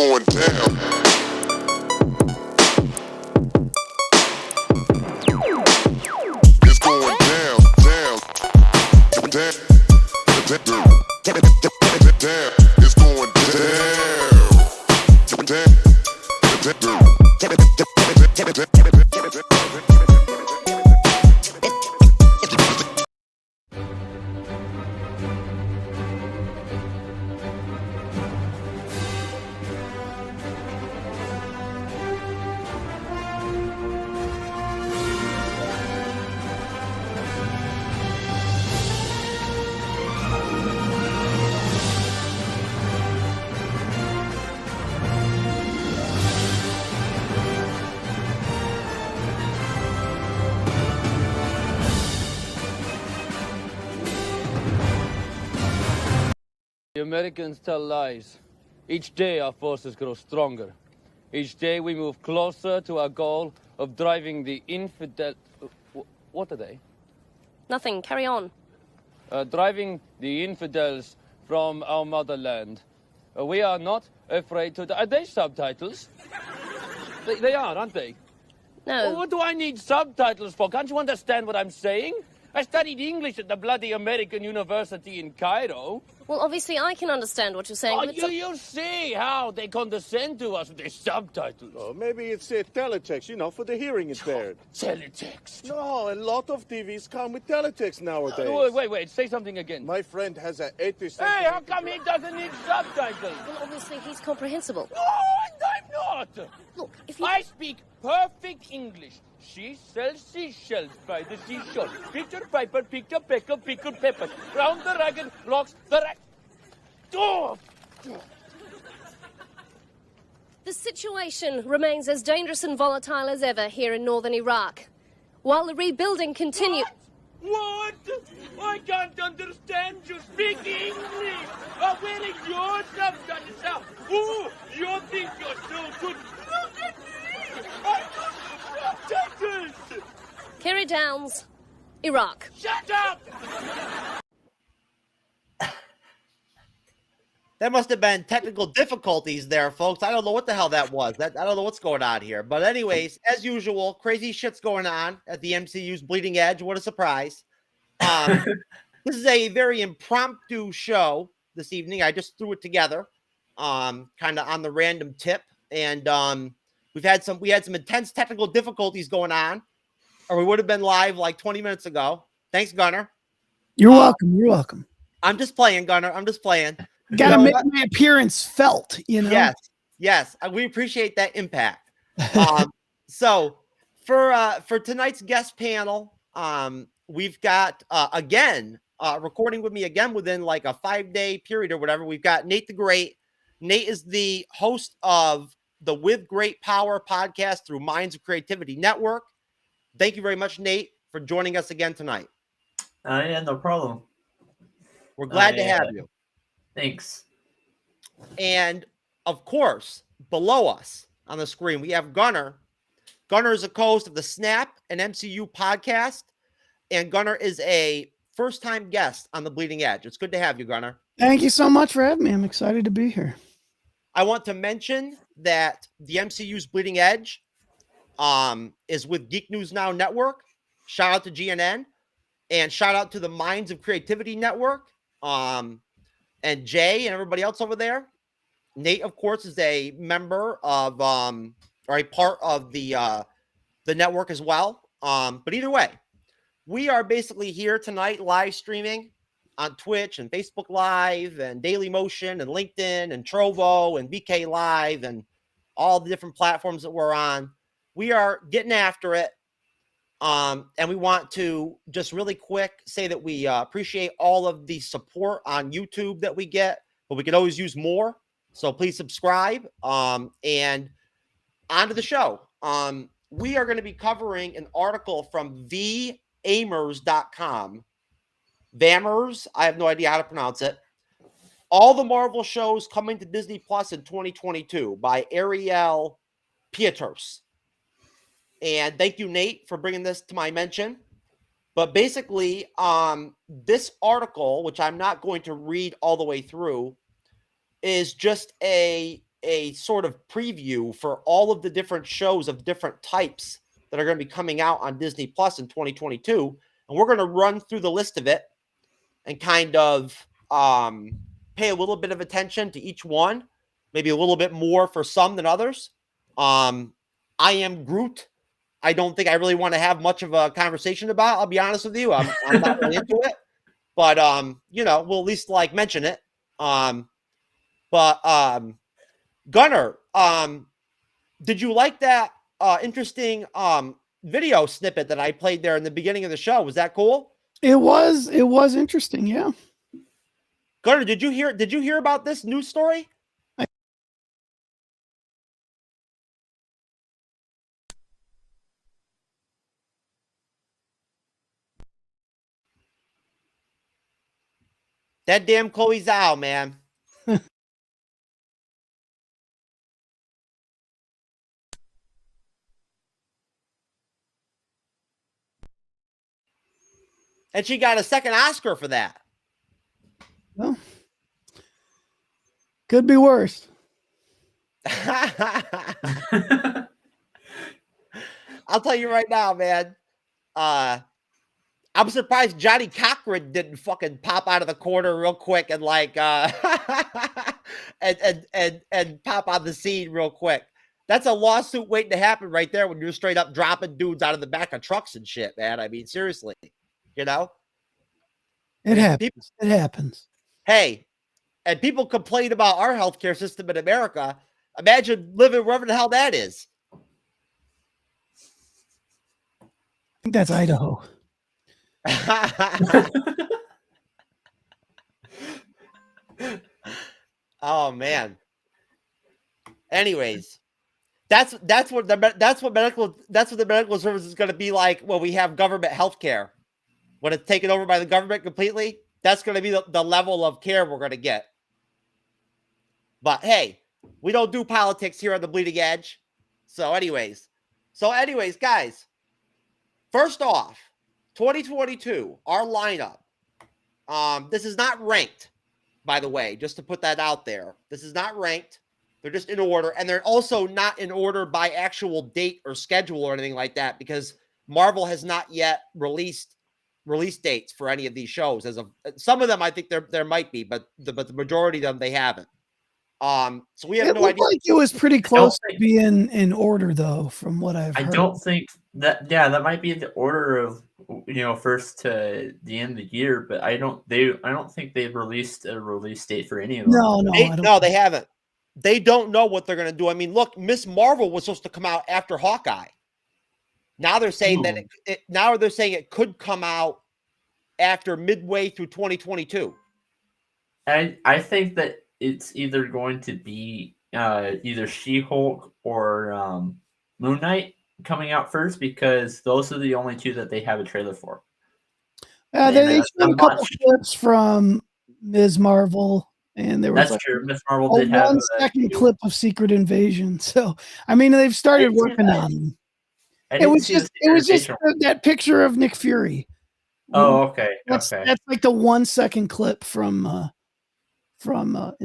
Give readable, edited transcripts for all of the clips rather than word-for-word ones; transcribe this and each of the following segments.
going down. It's going down, down, down, down. It's going The Americans tell lies. Each day our forces grow stronger. Each day we move closer to our goal of driving the infidel... What are they? Nothing. Carry on. Driving the infidels from our motherland. We are not afraid to... Are they subtitles? They are, aren't they? No. Well, what do I need subtitles for? Can't you understand what I'm saying? I studied English at the bloody American University in Cairo. Well, obviously I can understand what you're saying. Oh, but you see how they condescend to us with their subtitles. Oh, maybe it's teletext, for the hearing impaired. Teletext. No, a lot of TVs come with teletext nowadays. Wait, say something again. My friend has an 80 Hey, how come he doesn't need subtitles? Well, obviously he's comprehensible. No, I'm not. Look, if you... I speak perfect English. She sells seashells by the seashore. Peter Piper picked a peck of pickled peppers. Round the ragged locks the Oh! The situation remains as dangerous and volatile as ever here in northern Iraq. While the rebuilding continues... What? I can't understand you speak English. Where is your subtitles now? Oh, you think you're so good. Look at me. I got subtitles. Kerry Downs, Iraq. Shut up. That must have been technical difficulties there, folks. I don't know what the hell that was. I don't know what's going on here. But anyways, as usual, crazy shit's going on at the MCU's Bleeding Edge. What a surprise. This is a very impromptu show this evening. I just threw it together kind of on the random tip. And we had some intense technical difficulties going on, or we would have been live like 20 minutes ago. Thanks, Gunnar. You're welcome. You're welcome. I'm just playing, Gunnar. I'm just playing. Gotta make my appearance felt, Yes. We appreciate that impact. So for tonight's guest panel, we've got again recording with me again within like a 5-day period or whatever. We've got Nate the Great. Nate is the host of the With Great Power podcast through Minds of Creativity Network. Thank you very much, Nate, for joining us again tonight. Yeah, no problem. We're glad to have you. Thanks. And of course, below us on the screen, we have Gunnar. Gunnar is a co-host of the Snap and MCU podcast. And Gunnar is a first-time guest on the Bleeding Edge. It's good to have you, Gunnar. Thank you so much for having me. I'm excited to be here. I want to mention that the MCU's Bleeding Edge is with Geek News Now Network. Shout out to GNN. And shout out to the Minds of Creativity Network. And Jay and everybody else over there. Nate, of course, is a member of or a part of the network as well. But either way, we are basically here tonight live streaming on Twitch and Facebook Live and Daily Motion and LinkedIn and Trovo and BK Live and all the different platforms that we're on. We are getting after it. And we want to just really quick say that we appreciate all of the support on YouTube that we get, but we could always use more. So please subscribe. And on to the show. We are going to be covering an article from VAmers.com. Vammers, I have no idea how to pronounce it. All the Marvel shows coming to Disney Plus in 2022 by Ariel Pieters. And thank you, Nate, for bringing this to my mention. But basically, this article, which I'm not going to read all the way through, is just a a sort of preview for all of the different shows of different types that are going to be coming out on Disney Plus in 2022. And we're going to run through the list of it and kind of pay a little bit of attention to each one, maybe a little bit more for some than others. I Am Groot. I don't think I really want to have much of a conversation about. I'll be honest with you. I'm not really into it, but we'll at least like mention it. Gunnar, did you like that interesting video snippet that I played there in the beginning of the show? Was that cool? It was interesting, yeah. Gunnar, did you hear about this news story? That damn Chloe Zhao, man. And she got a second Oscar for that. Well, could be worse. I'll tell you right now, man. I'm surprised Johnny Cochran didn't fucking pop out of the corner real quick and like and pop on the scene real quick. That's a lawsuit waiting to happen right there when you're straight up dropping dudes out of the back of trucks and shit, man. I mean, seriously, It happens. It happens. Hey, and people complain about our healthcare system in America. Imagine living wherever the hell that is. I think that's Idaho. Oh man. Anyways, that's what the medical service is going to be like when we have government healthcare. When it's taken over by the government completely, that's going to be the level of care we're going to get. But hey, we don't do politics here on the Bleeding Edge. So anyways, guys, first off, 2022, our lineup. This is not ranked, by the way, just to put that out there. This is not ranked. They're just in order, and they're also not in order by actual date or schedule or anything like that, because Marvel has not yet released release dates for any of these shows. As of some of them, I think there might be, but the majority of them they haven't. So we have no idea. Like it was pretty close to being in order, though, from what I've heard. I don't think that. Yeah, that might be the order of first to the end of the year, but I don't think they've released a release date for any of them. No, they haven't. They don't know what they're going to do. I mean, look, Miss Marvel was supposed to come out after Hawkeye. Now they're saying that it could come out after midway through 2022. And I think that it's either going to be either She-Hulk or Moon Knight coming out first, because those are the only two that they have a trailer for. They showed a couple clips from Ms. Marvel, and there was true. Ms. Marvel did have a 1-second clip of Secret Invasion. So I mean, they've started working on them. It was just that picture of Nick Fury. Oh, okay. That's like the 1-second clip from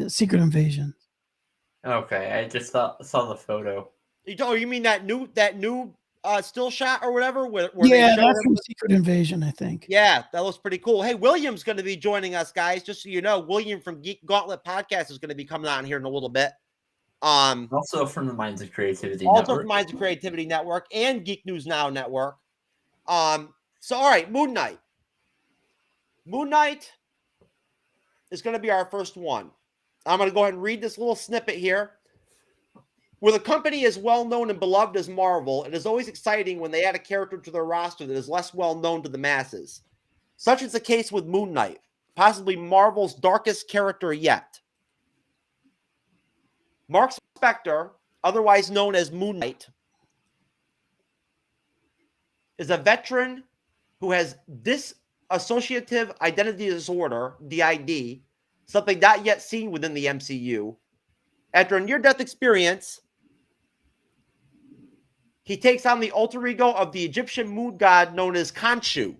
Secret Invasion. Okay, I just saw the photo. You mean that new still shot or whatever? Where that's from Secret Invasion, I think. Yeah, that looks pretty cool. Hey, William's going to be joining us, guys. Just so you know, William from Geek Gauntlet Podcast is going to be coming on here in a little bit. Also from the Minds of Creativity Network. From Minds of Creativity Network and Geek News Now Network. So all right, Moon Knight. Moon Knight is going to be our first one. I'm going to go ahead and read this little snippet here. With a company as well known and beloved as Marvel, it is always exciting when they add a character to their roster that is less well known to the masses. Such is the case with Moon Knight, possibly Marvel's darkest character yet. Mark Spector, otherwise known as Moon Knight, is a veteran who has dissociative identity disorder, DID, something not yet seen within the MCU. After a near-death experience, he takes on the alter ego of the Egyptian moon god known as Khonshu.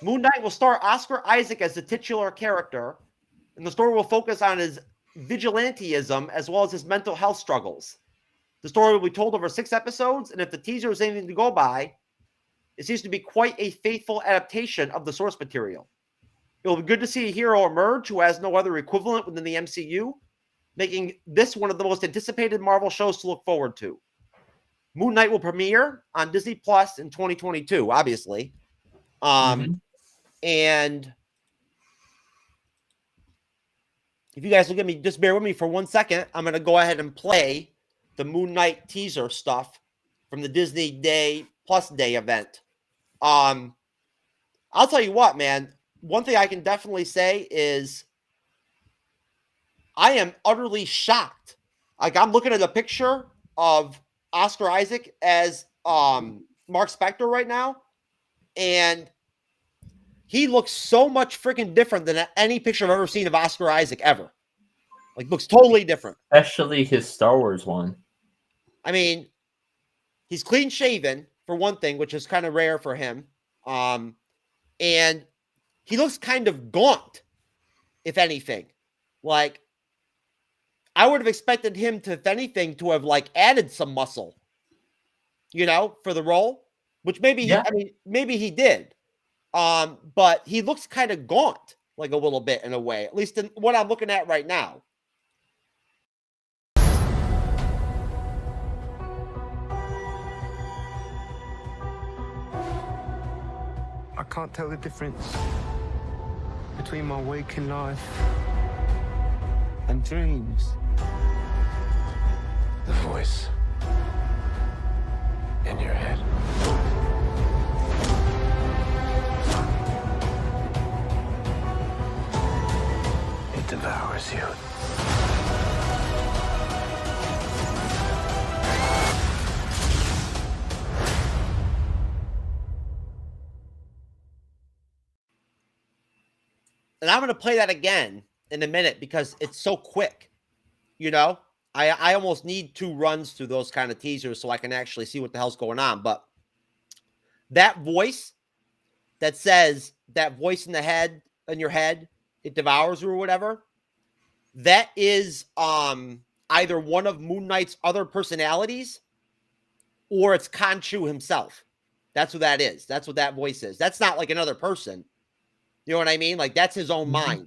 Moon Knight will star Oscar Isaac as the titular character, and the story will focus on his vigilanteism as well as his mental health struggles. The story will be told over 6 episodes, and if the teaser is anything to go by, it seems to be quite a faithful adaptation of the source material. It will be good to see a hero emerge who has no other equivalent within the MCU, making this one of the most anticipated Marvel shows to look forward to. Moon Knight will premiere on Disney Plus in 2022, obviously. And if you guys look at me, just bear with me for 1 second. I'm going to go ahead and play the Moon Knight teaser stuff from the Disney Day Plus Day event. I'll tell you what, man. One thing I can definitely say is I am utterly shocked. Like, I'm looking at a picture of Oscar Isaac as Mark Spector right now, and he looks so much freaking different than any picture I've ever seen of Oscar Isaac ever. Like, looks totally different. Especially his Star Wars one. I mean, he's clean shaven for one thing, which is kind of rare for him. And he looks kind of gaunt, if anything. Like, I would have expected him to, if anything, to have like added some muscle, you know, for the role, which maybe, maybe he did. But he looks kind of gaunt, like a little bit in a way, at least in what I'm looking at right now. I can't tell the difference between my waking life and dreams. The voice in your head. It devours you. And I'm going to play that again in a minute because it's so quick. You know, I almost need 2 runs through those kind of teasers so I can actually see what the hell's going on. But that voice that says, that voice in your head, it devours you or whatever, that is either one of Moon Knight's other personalities or it's Khonshu himself. That's what that is. That's what that voice is. That's not like another person. You know what I mean? Like, that's his own mind.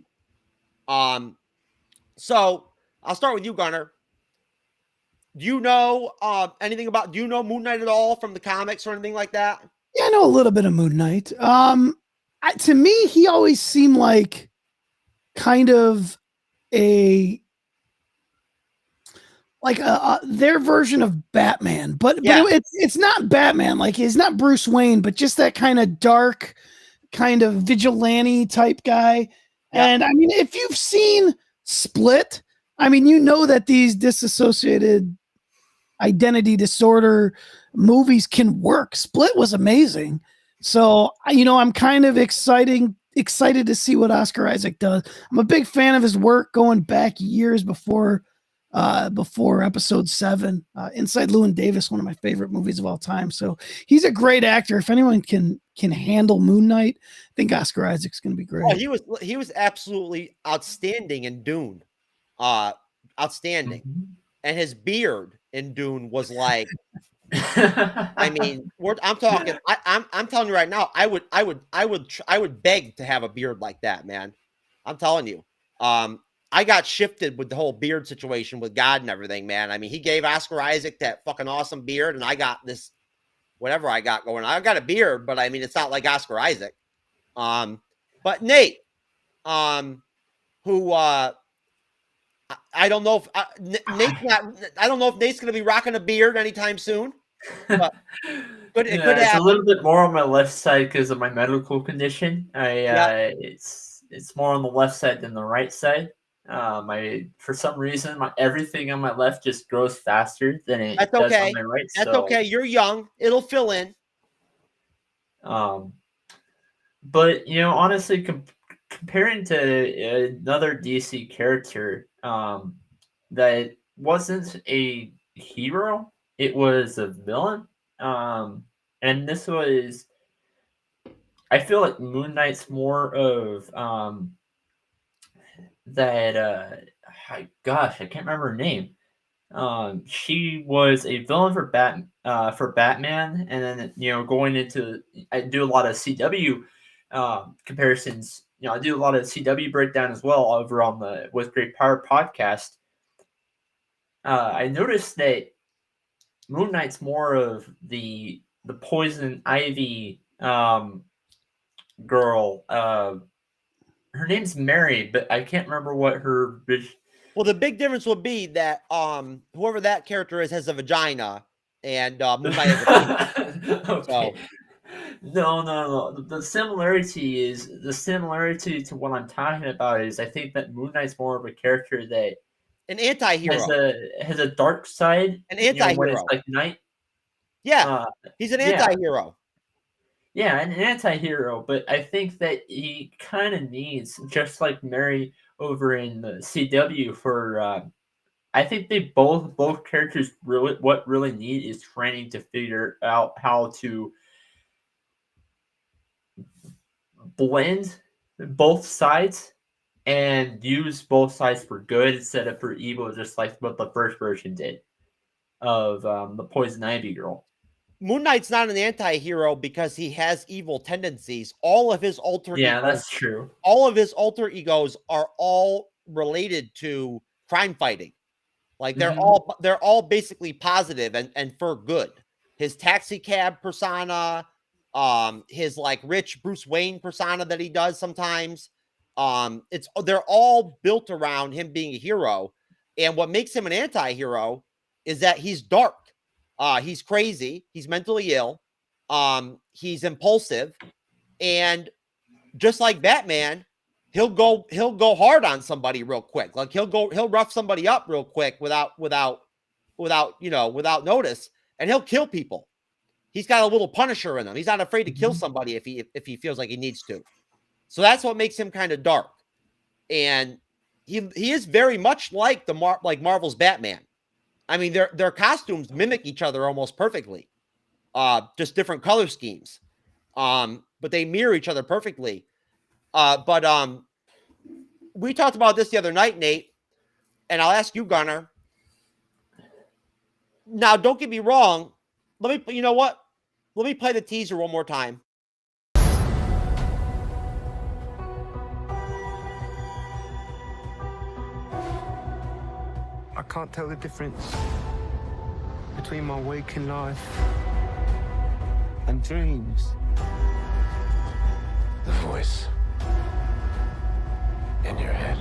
So I'll start with you, Gunnar. Do you know anything about, do you know Moon Knight at all from the comics or anything like that? Yeah, I know a little bit of Moon Knight. To me, he always seemed like kind of their version of Batman, but it's not Batman. Like, he's not Bruce Wayne, but just that kind of dark, kind of vigilante type guy. Yeah. And I mean, if you've seen Split, I mean, you know that these disassociated identity disorder movies can work. Split was amazing. So, you know, I'm kind of excited to see what Oscar Isaac does. I'm a big fan of his work going back years before episode 7, Inside Llewyn Davis, one of my favorite movies of all time. So he's a great actor. If anyone can handle Moon Knight, I think Oscar Isaac's going to be great. Oh, he was absolutely outstanding in Dune. Outstanding. And his beard in Dune was like, I mean, I'm talking, I'm telling you right now, I would beg to have a beard like that, man. I'm telling you. I got shifted with the whole beard situation with God and everything, man. I mean, he gave Oscar Isaac that fucking awesome beard, and I got this, whatever I got going. I got a beard, but I mean, it's not like Oscar Isaac. But Nate, who I don't know if Nate's not. I don't know if Nate's going to be rocking a beard anytime soon. But it could it's happen. a little bit more on my left side because of my medical condition. It's more on the left side than the right side. For some reason, everything on my left just grows faster than it does on my right. That's okay. You're young. It'll fill in. But you know, honestly, comparing to another DC character, that wasn't a hero, it was a villain. And this was, I feel like Moon Knight's more of that. gosh, I can't remember her name. She was a villain for Batman, and then going into, I do a lot of CW comparisons. I do a lot of CW breakdown as well over on the With Great Power podcast. I noticed that Moon Knight's more of the Poison Ivy girl. Her name's Mary, but I can't remember what her. Well, the big difference would be that whoever that character is has a vagina, and Moon Knight has a penis. Okay. No. The similarity to what I'm talking about is I think that Moon Knight's more of a character that an anti-hero has a dark side, an anti-hero, when it's like night. Yeah, he's an anti-hero. Yeah, an anti-hero, but I think that he kind of needs, just like Mary over in the CW, for I think they both characters really need is training to figure out how to blend both sides and use both sides for good instead of for evil, just like what the first version did of the Poison Ivy girl. Moon Knight's not an anti-hero because he has evil tendencies. All of his alter egos, that's true. All of his alter egos are all related to crime fighting. Like they're all basically positive and for good. His taxi cab persona, his like rich Bruce Wayne persona that he does sometimes. They're all built around him being a hero. And what makes him an anti-hero is that he's dark. He's crazy. He's mentally ill. He's impulsive, and just like Batman, he'll go hard on somebody real quick. Like he'll rough somebody up real quick without notice, and he'll kill people. He's got a little Punisher in him. He's not afraid to kill somebody if he feels like he needs to. So that's what makes him kind of dark, and he is very much like Marvel's Batman. I mean, their costumes mimic each other almost perfectly, just different color schemes. But they mirror each other perfectly. But we talked about this the other night, Nate, and I'll ask you, Gunnar. Now, don't get me wrong. You know what? Let me play the teaser one more time. I can't tell the difference between my waking life and dreams. The voice in your head.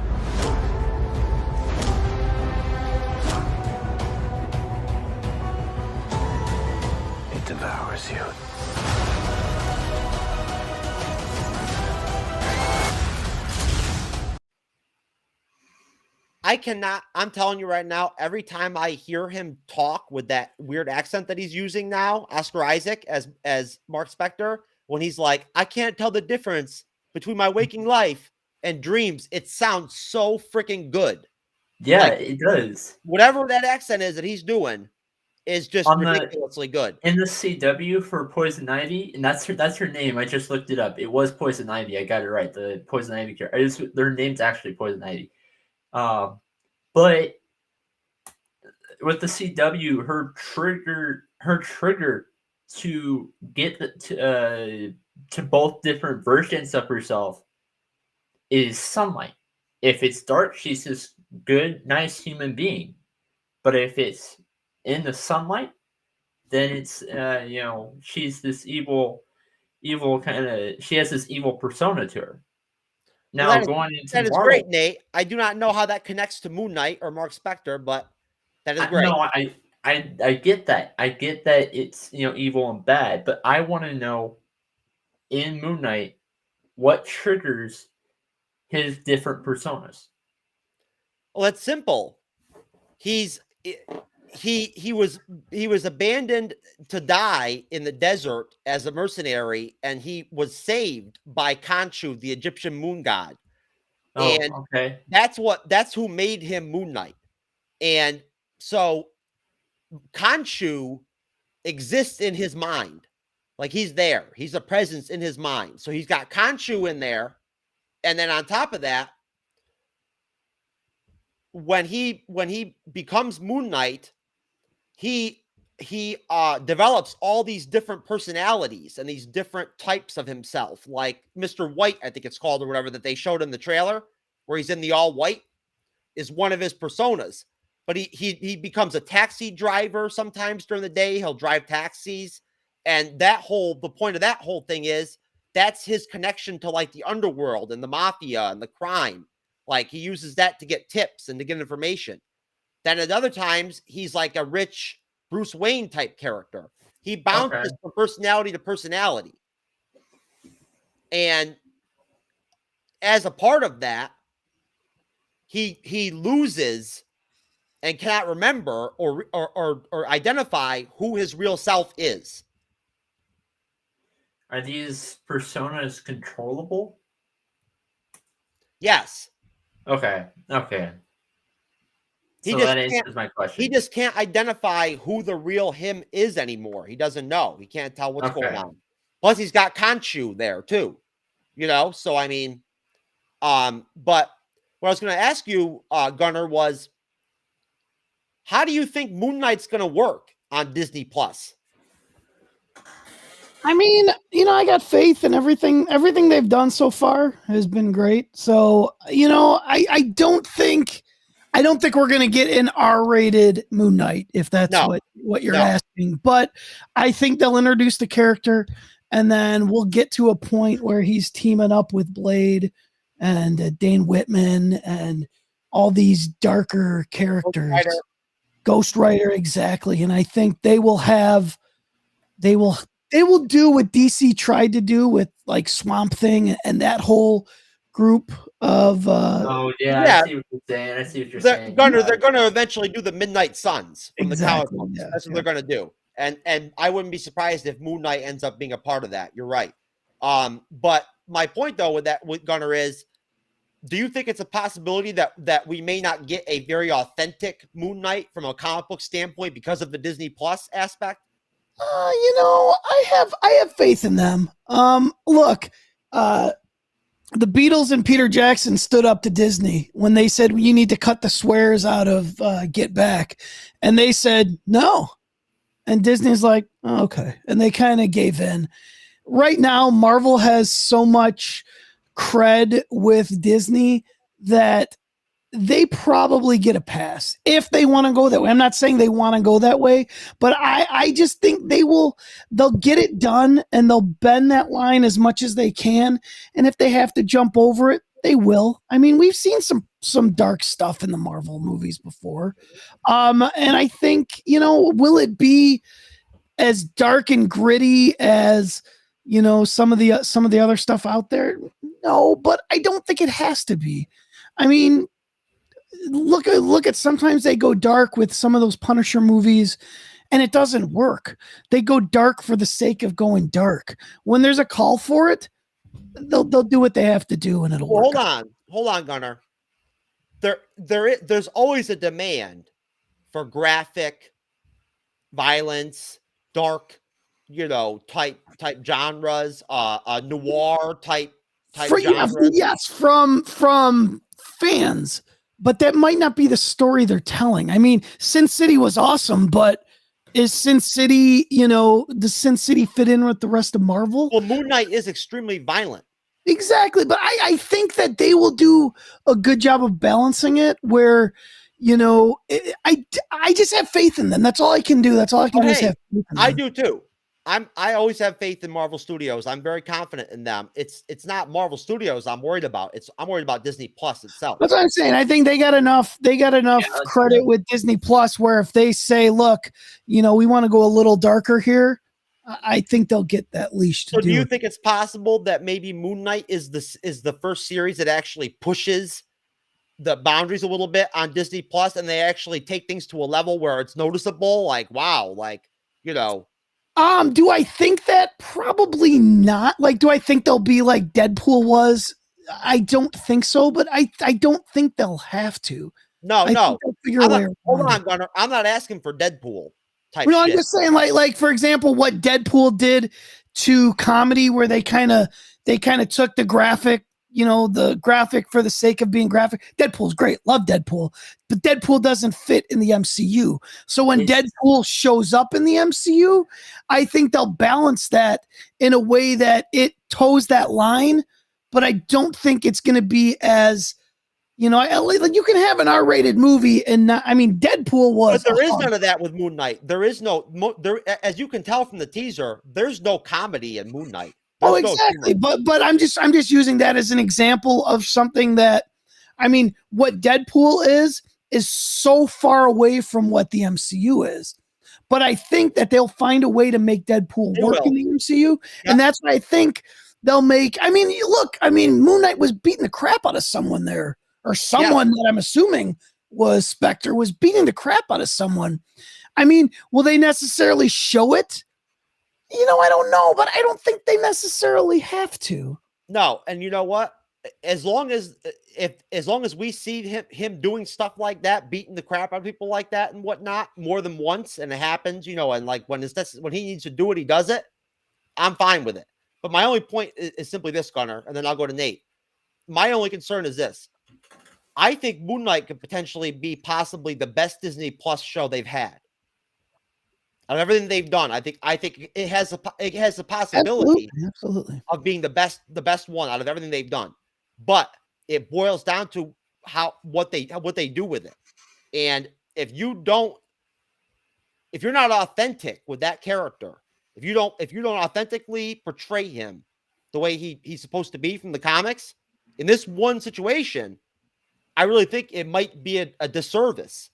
It devours you. I'm telling you right now, every time I hear him talk with that weird accent that he's using now, Oscar Isaac as Mark Spector, when he's like, I can't tell the difference between my waking life and dreams, it sounds so freaking good. Yeah, like, it does. Whatever that accent is that he's doing is just ridiculously good. In the CW for Poison Ivy, and that's her name. I just looked it up. It was Poison Ivy. I got it right. The Poison Ivy character. Their name's actually Poison Ivy. But with the CW, her trigger to get to both different versions of herself is sunlight. If it's dark, she's this good, nice human being. But if it's in the sunlight, then it's she's this evil kind of. She has this evil persona to her. Now that going into that is Marvel, great, Nate. I do not know how that connects to Moon Knight or Mark Spector, but that is great. No, I get that. I get that it's evil and bad, but I want to know in Moon Knight what triggers his different personas. Well, it's simple. He was abandoned to die in the desert as a mercenary, and he was saved by Khonshu, the Egyptian moon god. Oh, and okay. That's who made him Moon Knight. And so Khonshu exists in his mind. Like he's there. He's a presence in his mind. So he's got Khonshu in there. And then on top of that, when he becomes Moon Knight, he develops all these different personalities and these different types of himself, like Mr. White, I think it's called, or whatever, that they showed in the trailer, where he's in the all white, is one of his personas. But he becomes a taxi driver sometimes during the day. He'll drive taxis. And the point of that whole thing is that's his connection to like the underworld and the mafia and the crime. Like he uses that to get tips and to get information. Then at other times, he's like a rich Bruce Wayne type character. He bounces from personality to personality. And as a part of that, he loses and cannot remember or identify who his real self is. Are these personas controllable? Yes. Okay. So that answers my question. He just can't identify who the real him is anymore. He doesn't know. He can't tell what's going on. Plus, he's got Khonshu there too. So I mean, but what I was going to ask you, Gunnar, was how do you think Moon Knight's going to work on Disney Plus? I mean, I got faith in everything. Everything they've done so far has been great. So, I don't think we're going to get an R-rated Moon Knight, if that's what you're asking. But I think they'll introduce the character, and then we'll get to a point where he's teaming up with Blade and Dane Whitman and all these darker characters. Ghost Rider, exactly. And I think they will do what DC tried to do with like Swamp Thing and that whole group of I see what you're saying. Gunnar, they're going to eventually do the Midnight Suns from the comic books. Yeah, That's what they're going to do. And I wouldn't be surprised if Moon Knight ends up being a part of that. You're right. But my point though with Gunnar is, do you think it's a possibility that we may not get a very authentic Moon Knight from a comic book standpoint because of the Disney Plus aspect? I have faith in them. Look, the Beatles and Peter Jackson stood up to Disney when they said, you need to cut the swears out of Get Back. And they said, no. And Disney's like, oh, okay. And they kind of gave in. Right now, Marvel has so much cred with Disney that they probably get a pass if they want to go that way. I'm not saying they want to go that way, but I just think they'll get it done and they'll bend that line as much as they can. And if they have to jump over it, they will. I mean, we've seen some dark stuff in the Marvel movies before. And I think, will it be as dark and gritty as, some of the other stuff out there? No, but I don't think it has to be. I mean, look at sometimes they go dark with some of those Punisher movies and it doesn't work. They go dark for the sake of going dark. When there's a call for it, they'll do what they have to do and it'll work. Hold on, Gunnar. There's always a demand for graphic violence, dark, type genres, noir type genres. Yes, from fans. But that might not be the story they're telling. I mean, Sin City was awesome, but is Sin City, does Sin City fit in with the rest of Marvel? Well, Moon Knight is extremely violent. Exactly. But I think that they will do a good job of balancing it where, I just have faith in them. That's all I can do. That's all I can do is have faith in them. I do too. I always have faith in Marvel Studios. I'm very confident in them. It's not Marvel Studios I'm worried about. I'm worried about Disney Plus itself. That's what I'm saying. I think they got enough credit with Disney Plus where if they say, look, we want to go a little darker here, I think they'll get that leash to do. So do you think it's possible that maybe Moon Knight is the first series that actually pushes the boundaries a little bit on Disney Plus and they actually take things to a level where it's noticeable? Like, wow, do I think that? Probably not. Like, do I think they'll be like Deadpool was? I don't think so, but I don't think they'll have to. No. Hold on, Gunnar. I'm not asking for Deadpool type shit. I'm just saying, like for example, what Deadpool did to comedy, where they kind of took the graphic the graphic for the sake of being graphic. Deadpool's great. Love Deadpool. But Deadpool doesn't fit in the MCU. So when Deadpool shows up in the MCU, I think they'll balance that in a way that it toes that line, but I don't think it's going to be as, like you can have an R-rated movie and not, Deadpool was. But there is none of that with Moon Knight. There is as you can tell from the teaser, there's no comedy in Moon Knight. Oh, exactly. But I'm just using that as an example of something that, what Deadpool is so far away from what the MCU is. But I think that they'll find a way to make Deadpool work in the MCU. Yeah. And that's what I think they'll make. Moon Knight was beating the crap out of someone there, or someone that I'm assuming was Spectre was beating the crap out of someone. Will they necessarily show it? I don't know, but I don't think they necessarily have to. No, and you know what? As long as we see him doing stuff like that, beating the crap out of people like that and whatnot more than once, and it happens, and like when he needs to do it, he does it. I'm fine with it. But my only point is simply this, Gunnar, and then I'll go to Nate. My only concern is this: I think Moon Knight could potentially be possibly the best Disney Plus show they've had. Out of everything they've done, I think it has the possibility absolutely of being the best one out of everything they've done. But it boils down to what they do with it. And if you're not authentic with that character, if you don't authentically portray him the way he's supposed to be from the comics, in this one situation, I really think it might be a disservice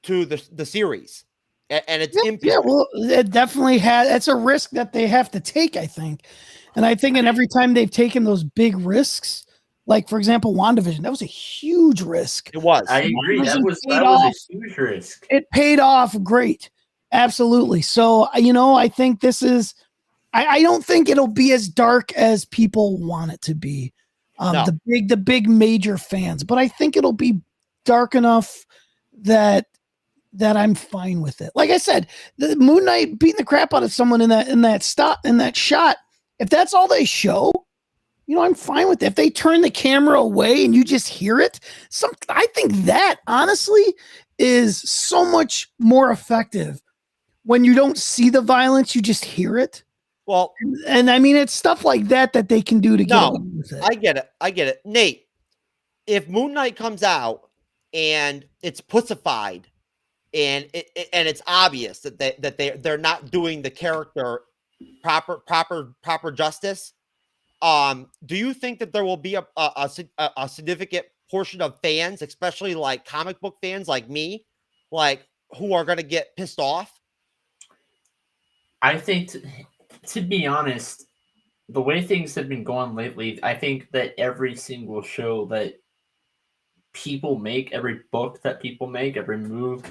to the series. And it's yeah, well, it definitely it's a risk that they have to take, I think. And I think every time they've taken those big risks, like for example, WandaVision, that was a huge risk. It was. I agree. That was a huge risk. It paid off great. Absolutely. So, I think this is, I don't think it'll be as dark as people want it to be. No. The big major fans, but I think it'll be dark enough that I'm fine with it. Like I said, the Moon Knight beating the crap out of someone in that shot. If that's all they show, I'm fine with it. If they turn the camera away and you just hear it, I think that honestly is so much more effective when you don't see the violence, you just hear it. Well, and it's stuff like that they can do to get away with it. I get it. Nate, if Moon Knight comes out and it's pussified, and it's obvious that they're not doing the character proper justice. Do you think that there will be a significant portion of fans, especially like comic book fans like me, who are going to get pissed off? I think, to be honest, the way things have been going lately, I think that every single show that people make, every book that people make, every move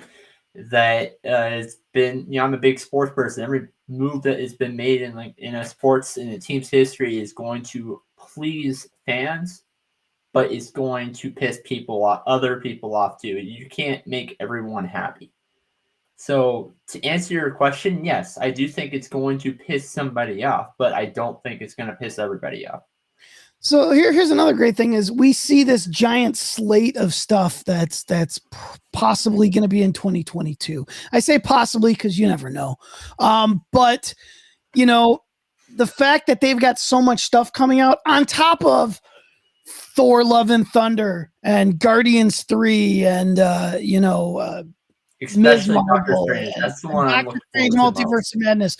that has been, I'm a big sports person. Every move that has been made in a team's history is going to please fans, but it's going to piss other people off too. You can't make everyone happy. So to answer your question, yes, I do think it's going to piss somebody off, but I don't think it's going to piss everybody off. So here's another great thing is we see this giant slate of stuff that's possibly going to be in 2022. I say possibly because you never know. But the fact that they've got so much stuff coming out on top of Thor: Love and Thunder and Guardians 3 and especially Doctor Strange. That's the one I'm looking forward to. Multiverse of Madness.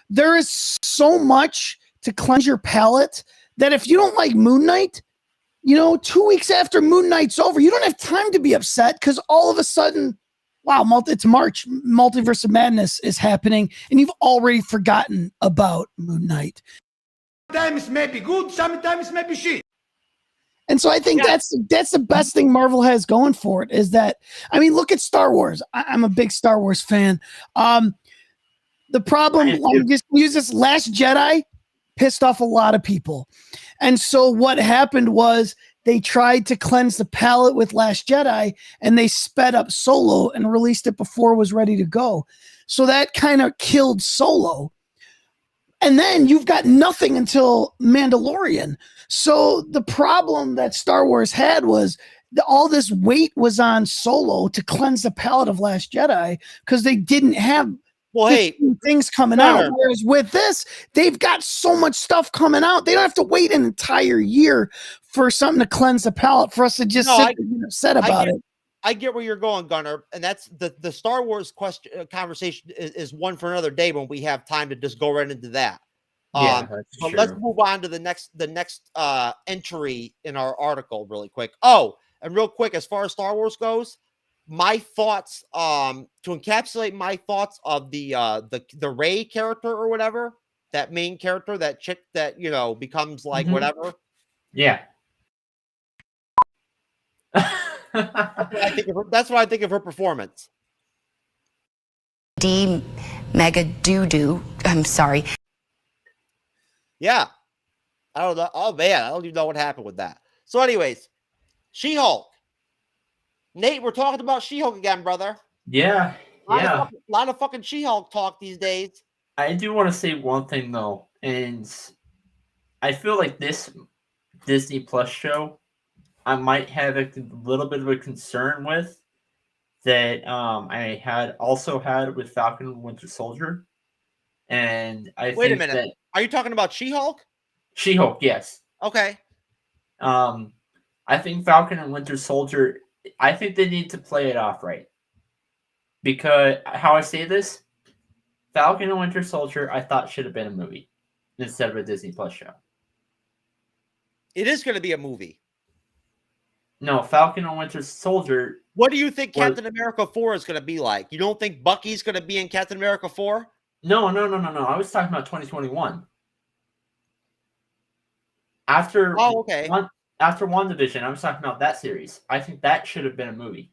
There is so much to cleanse your palate that if you don't like Moon Knight, 2 weeks after Moon Knight's over, you don't have time to be upset because all of a sudden, wow, it's March, Multiverse of Madness is happening, and you've already forgotten about Moon Knight. Sometimes may be good, sometimes may be shit. And so I think that's the best thing Marvel has going for it is that, look at Star Wars. I'm a big Star Wars fan. The problem, I'm just use this Last Jedi, pissed off a lot of people. And so what happened was they tried to cleanse the palate with Last Jedi and they sped up Solo and released it before it was ready to go. So that kind of killed Solo. And then you've got nothing until Mandalorian. So the problem that Star Wars had was all this weight was on Solo to cleanse the palate of Last Jedi because they didn't have things coming out. Whereas with this, they've got so much stuff coming out. They don't have to wait an entire year for something to cleanse the palate for us to just sit and get upset about it. I get where you're going, Gunnar, and that's the Star Wars conversation is one for another day when we have time to just go right into that. Yeah, but let's move on to the next entry in our article really quick. Oh, and real quick, as far as Star Wars goes, my thoughts to encapsulate my thoughts of the Rey character or whatever, that main character, that chick that becomes like whatever. Yeah. That's what I think of her performance. Mega doo-doo. I'm sorry. Yeah. I don't know. Oh, man. I don't even know what happened with that. So anyways, She-Hulk. Nate, we're talking about She-Hulk again, brother. Yeah. A lot of fucking She-Hulk talk these days. I do want to say one thing, though. And I feel like this Disney Plus show, I might have a little bit of a concern with that I had with Falcon and Winter Soldier. And Wait a minute. Are you talking about She-Hulk? She-Hulk, yes. Okay. I think Falcon and Winter Soldier, I think they need to play it off right. Because how I say this, Falcon and Winter Soldier, I thought should have been a movie instead of a Disney Plus show. It is going to be a movie. No, Falcon and Winter Soldier. What do you think Captain America 4 is going to be like? You don't think Bucky's going to be in Captain America 4? No. I was talking about 2021. After WandaVision, I was talking about that series. I think that should have been a movie.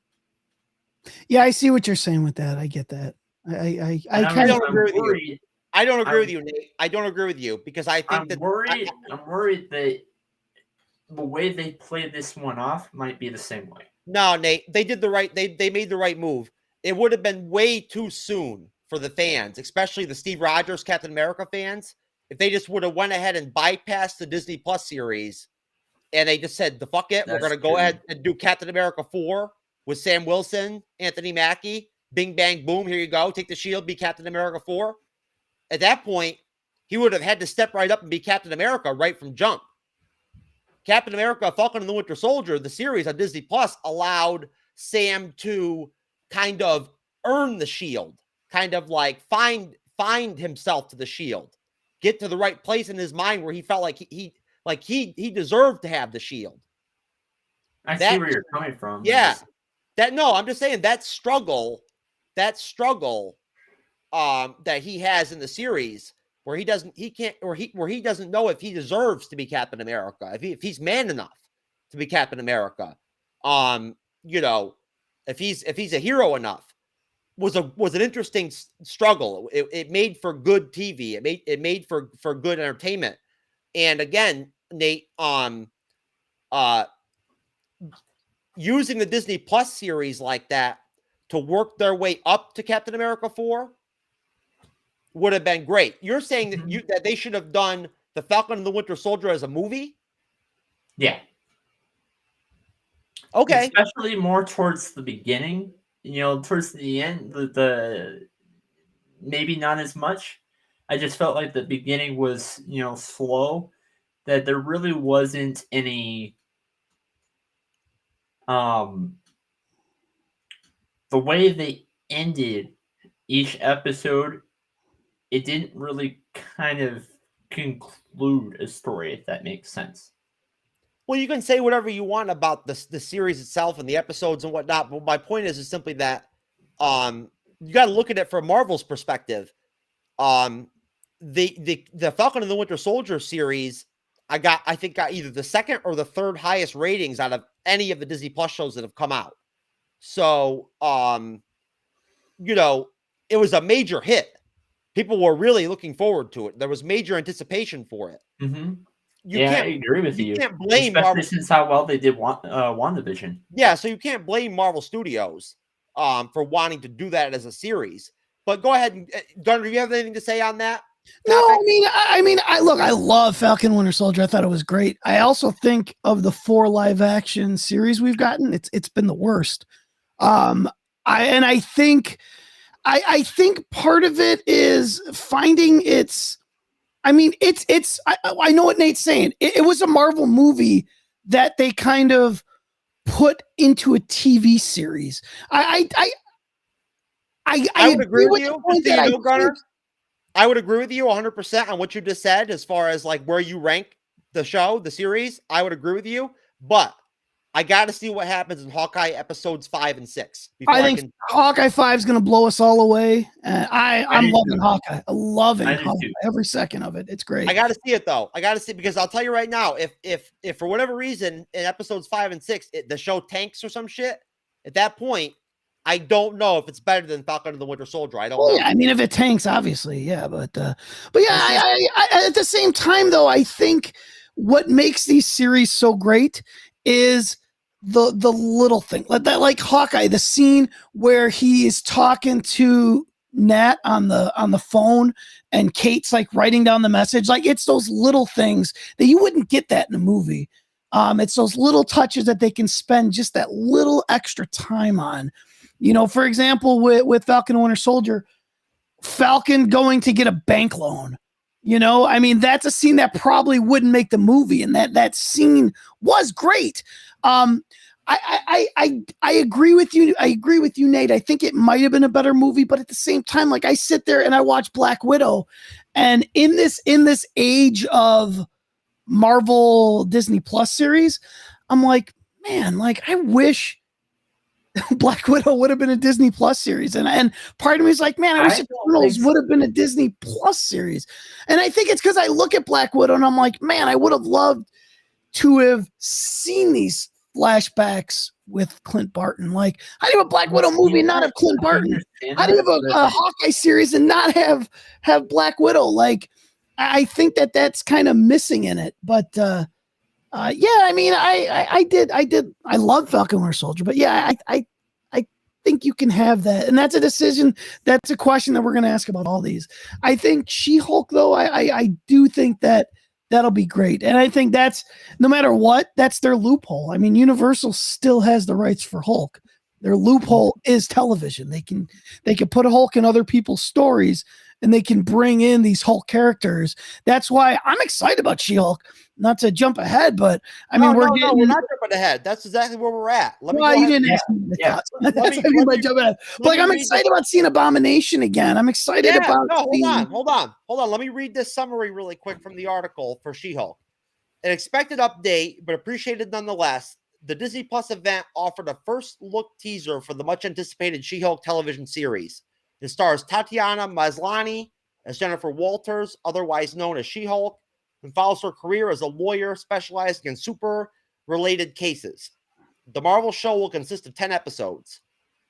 Yeah, I see what you're saying with that. I get that. I don't agree with you. I don't agree with you, Nate. I don't agree with you because I think I'm worried that the way they played this one off might be the same way. No, Nate, they did they made the right move. It would have been way too soon for the fans, especially the Steve Rogers Captain America fans, if they just would have went ahead and bypassed the Disney Plus series and they just said, fuck it, we're going to go ahead and do Captain America 4 with Sam Wilson, Anthony Mackie, bing, bang, boom, here you go, take the shield, be Captain America 4. At that point, he would have had to step right up and be Captain America right from jump. Captain America, Falcon and the Winter Soldier, the series on Disney Plus allowed Sam to kind of earn the shield, kind of like find himself to the shield, get to the right place in his mind where he felt like he deserved to have the shield. I see where you're coming from. Yeah. I'm just saying that struggle that he has in the series where he doesn't know if he deserves to be Captain America, if he's man enough to be Captain America, if he's a hero enough, was an interesting struggle. It made for good TV. It made for good entertainment. And again, Nate, using the Disney Plus series like that to work their way up to Captain America 4 would have been great. You're saying that they should have done the Falcon and the Winter Soldier as a movie? Yeah. Okay. Especially more towards the beginning. Towards the end, the maybe not as much. I just felt like the beginning was, slow, that there really wasn't any the way they ended each episode, it didn't really kind of conclude a story, if that makes sense. Well, you can say whatever you want about the series itself and the episodes and whatnot, but my point is simply that you got to look at it from Marvel's perspective. The Falcon and the Winter Soldier series, I think got either the second or the third highest ratings out of any of the Disney Plus shows that have come out. So, it was a major hit. People were really looking forward to it. There was major anticipation for it. Mm-hmm. I agree with you. You can't blame Especially Marvel since how well they did WandaVision. Yeah, so you can't blame Marvel Studios for wanting to do that as a series. But go ahead, Gunnar, do you have anything to say on that? No, I look, I love Falcon Winter Soldier. I thought it was great. I also think of the 4 live action series we've gotten, it's been the worst. I think part of it is finding I know what Nate's saying. It was a Marvel movie that they kind of put into a TV series. I would agree with you. Gunnar, I would agree with you 100% on what you just said as far as like where you rank the show, the series. I would agree with you, but I got to see what happens in Hawkeye episodes 5 and 6. I think Hawkeye 5 is going to blow us all away. And I'm loving Hawkeye. Loving Hawkeye, every second of it. It's great. I got to see it though. I got to see, because I'll tell you right now, if for whatever reason in episodes 5 and 6, the show tanks or some shit, at that point, I don't know if it's better than Falcon and the Winter Soldier. I don't know. Yeah, I mean, if it tanks, obviously, yeah. But yeah, I at the same time, though, I think what makes these series so great is the little thing, like Hawkeye, the scene where he is talking to Nat on the phone, and Kate's like writing down the message. Like, it's those little things that you wouldn't get that in a movie. It's those little touches that they can spend just that little extra time on. You know, for example, with Falcon and Winter Soldier, Falcon going to get a bank loan. You know, I mean, that's a scene that probably wouldn't make the movie, and that scene was great. I agree with you. I agree with you, Nate. I think it might have been a better movie, but at the same time, like, I sit there and I watch Black Widow, and in this age of Marvel Disney Plus series, I'm like, man, like, I wish Black Widow would have been a Disney Plus series. And part of me is like, man, I wish Eternals would have been a Disney Plus series. And I think it's because I look at Black Widow and I'm like, man, I would have loved to have seen these flashbacks with Clint Barton. Like, how do you have a Black Widow movie and not have Clint Barton? How do you have a Hawkeye series and not have Black Widow? Like, I think that's kind of missing in it. But yeah, I mean, I love Falcon Winter Soldier, but yeah, I think you can have that, and that's a decision. That's a question that we're going to ask about all these. I think She-Hulk, though, I do think that'll be great, and I think that's, no matter what, that's their loophole. I mean, Universal still has the rights for Hulk. Their loophole is television. They can put a Hulk in other people's stories, and they can bring in these Hulk characters. That's why I'm excited about She-Hulk. Not to jump ahead, but I mean, we're not jumping ahead. That's exactly where we're at. You didn't ask me. That's what I mean by jumping ahead. Like, I'm excited about seeing Abomination again. I'm excited about. No, hold on. Let me read this summary really quick from the article for She-Hulk. An expected update, but appreciated nonetheless. The Disney Plus event offered a first look teaser for the much anticipated She-Hulk television series. It stars Tatiana Maslany as Jennifer Walters, otherwise known as She-Hulk, and follows her career as a lawyer specializing in super-related cases. The Marvel show will consist of 10 episodes,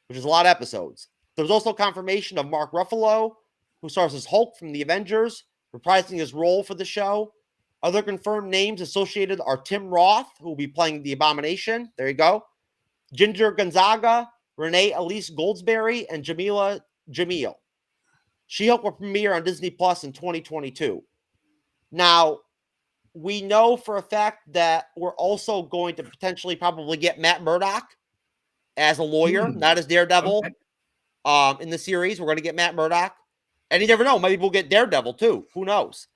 which is a lot of episodes. There's also confirmation of Mark Ruffalo, who stars as Hulk from the Avengers, reprising his role for the show. Other confirmed names associated are Tim Roth, who will be playing the Abomination. There you go. Ginger Gonzaga, Renee Elise Goldsberry, and Jamila Jamil. She-Hulk will premiere on Disney Plus in 2022. Now, we know for a fact that we're also going to potentially probably get Matt Murdock as a lawyer, not as Daredevil. Okay. In the series, we're going to get Matt Murdock. And you never know, maybe we'll get Daredevil too. Who knows?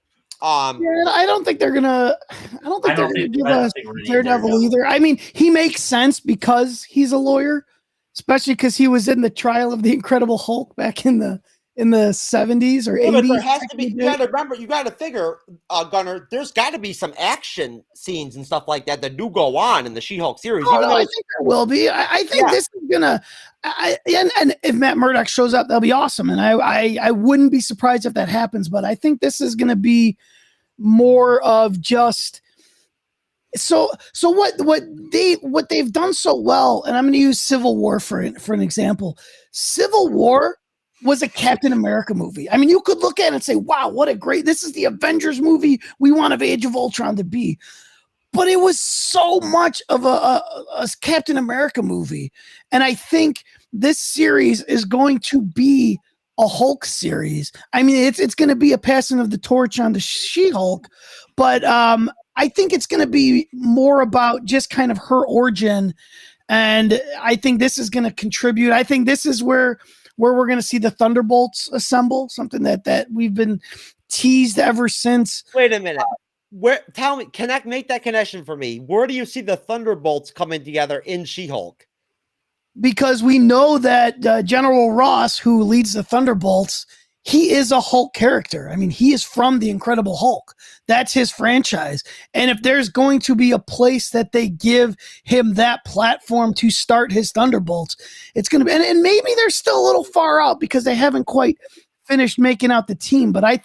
Yeah, I don't think they're gonna. I don't think they're gonna give us Daredevil either. I mean, he makes sense because he's a lawyer, especially because he was in the trial of the Incredible Hulk back in the 70s or 80s. But there has to be. You got to remember. You got to figure, Gunnar. There's got to be some action scenes and stuff like that do go on in the She-Hulk series. I think there will be. I think this is gonna. And if Matt Murdock shows up, that'll be awesome. And I wouldn't be surprised if that happens. But I think this is gonna be more of just. So what they've done so well, and I'm going to use Civil War for an example. Civil War was a Captain America movie. I mean, you could look at it and say, wow, this is the Avengers movie we want of Age of Ultron to be. But it was so much of a Captain America movie. And I think this series is going to be a Hulk series. I mean, it's going to be a passing of the torch on the She-Hulk, but I think it's going to be more about just kind of her origin, and I think this is going to contribute. I think this is where we're going to see the Thunderbolts assemble, something that we've been teased ever since. Wait a minute. Tell me, make that connection for me. Where do you see the Thunderbolts coming together in She-Hulk? Because we know that General Ross, who leads the Thunderbolts, he is a Hulk character. I mean, he is from the Incredible Hulk. That's his franchise. And if there's going to be a place that they give him that platform to start his Thunderbolts, it's going to be, and maybe they're still a little far out because they haven't quite finished making out the team. But I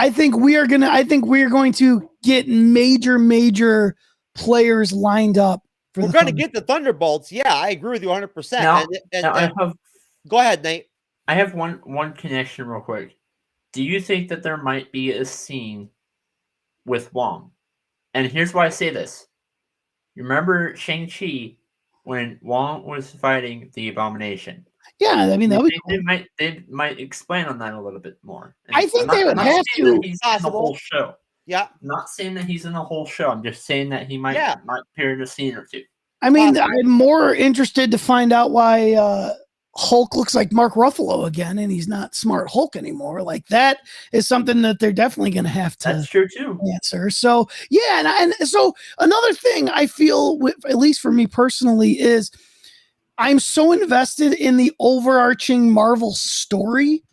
think we are going to get major players lined up. We're going to get the Thunderbolts. Yeah, I agree with you 100%. Go ahead, Nate. I have one connection real quick. Do you think that there might be a scene with Wong? And here's why I say this. You remember Shang-Chi when Wong was fighting the Abomination? Yeah, I mean, they might expand on that a little bit more. And I think they would have to. He's in the whole show. Yeah. I'm not saying that he's in the whole show. I'm just saying that he might appear in a scene or two. I mean, I'm more interested to find out why Hulk looks like Mark Ruffalo again, and he's not Smart Hulk anymore. Like, that is something that they're definitely going to have to. That's true too. Answer. So yeah, and so another thing I feel, at least for me personally, is I'm so invested in the overarching Marvel story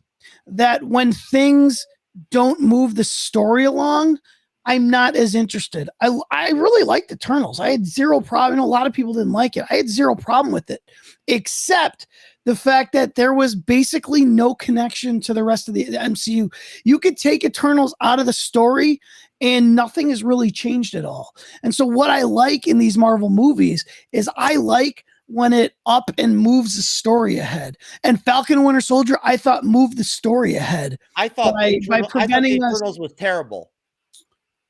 that when things don't move the story along, I'm not as interested. I really liked Eternals. I had zero problem. A lot of people didn't like it. I had zero problem with it, except the fact that there was basically no connection to the rest of the MCU. You could take Eternals out of the story and nothing has really changed at all. And so what I like in these Marvel movies is I like when it up and moves the story ahead. And Falcon and Winter Soldier, I thought, moved the story ahead. I thought by preventing Eternals was terrible.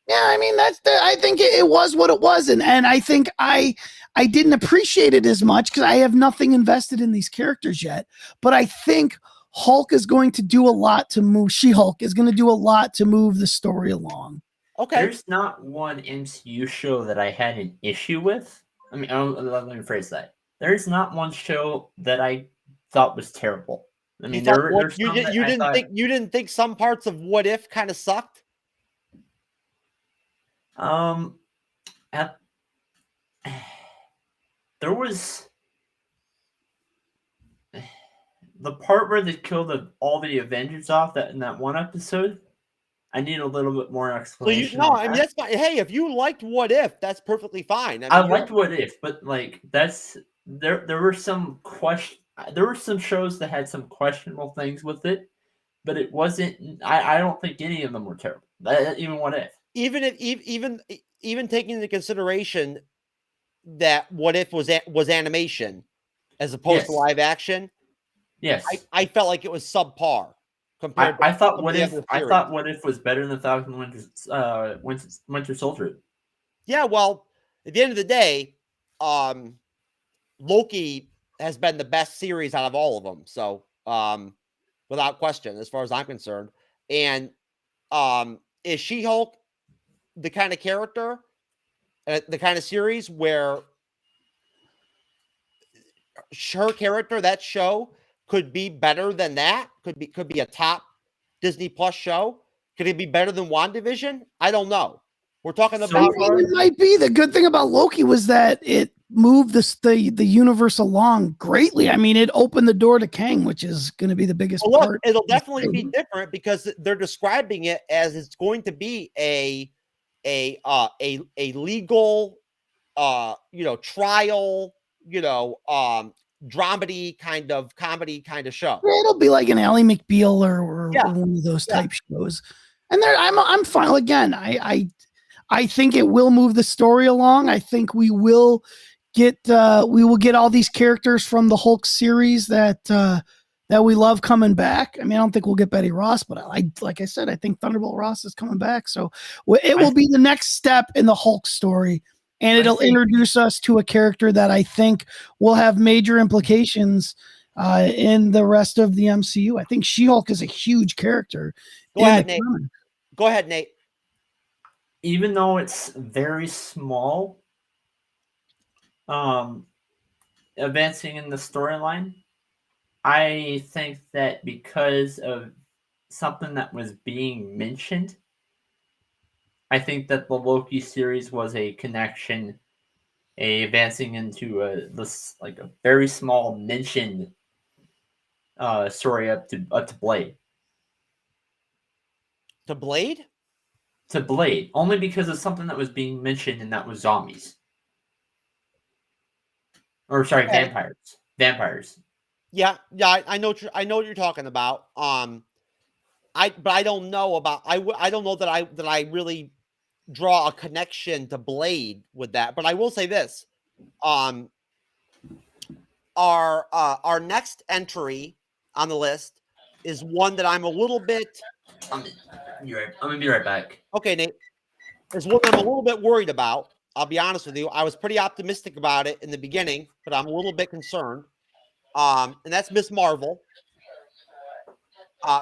Yeah, I mean, I think it was what it was. And I think I didn't appreciate it as much because I have nothing invested in these characters yet. But I think Hulk is going to do a lot to move. She-Hulk is going to do a lot to move the story along. Okay. There's not one MCU show that I had an issue with. I mean, let me rephrase that. There's not one show that I thought was terrible. I mean, you didn't think some parts of What If kind of sucked? There was the part where they killed all the Avengers off in that one episode. I need a little bit more explanation. I mean, that's fine. Hey, if you liked What If, that's perfectly fine. I liked What If, but like there were some shows that had some questionable things with it, but it wasn't. I don't think any of them were terrible. Even What If. Even taking into consideration that What If was animation as opposed to live action. Yes, I felt like it was subpar compared. I thought What If was better than Falcon Winter Soldier. Yeah, well, at the end of the day, Loki has been the best series out of all of them. So, without question, as far as I'm concerned, and is She-Hulk the kind of character, the kind of series where her character, that show, could be better than that? Could be a top Disney Plus show? Could it be better than WandaVision? I don't know. We're talking about. It might be. The good thing about Loki was that it moved the universe along greatly. I mean, it opened the door to Kang, which is going to be the biggest part. It'll definitely be different because they're describing it as it's going to be a legal, trial, dramedy kind of comedy kind of show. It'll be like an Ally McBeal or one of those type shows. And I'm fine. Again, I think it will move the story along. I think we will get all these characters from the Hulk series that we love coming back. I mean, I don't think we'll get Betty Ross, but like I said, I think Thunderbolt Ross is coming back. So it will be the next step in the Hulk story, and it'll introduce us to a character that I think will have major implications in the rest of the MCU. I think She-Hulk is a huge character. Go ahead, Nate. Go ahead, Nate. Even though it's very small, advancing in the storyline, I think that because of something that was being mentioned, I think that the Loki series was a connection, advancing into this like a very small mentioned story up to Blade. To Blade? To Blade, only because of something that was being mentioned, and that was zombies. Or sorry, vampires. Vampires. Yeah, I know what you're talking about. But I don't know about I don't know that I really draw a connection to Blade with that. But I will say this: our next entry on the list is one that I'm a little bit. I'm gonna be right back. Okay, Nate. There's one I'm a little bit worried about. I'll be honest with you. I was pretty optimistic about it in the beginning, but I'm a little bit concerned. And that's Miss Marvel.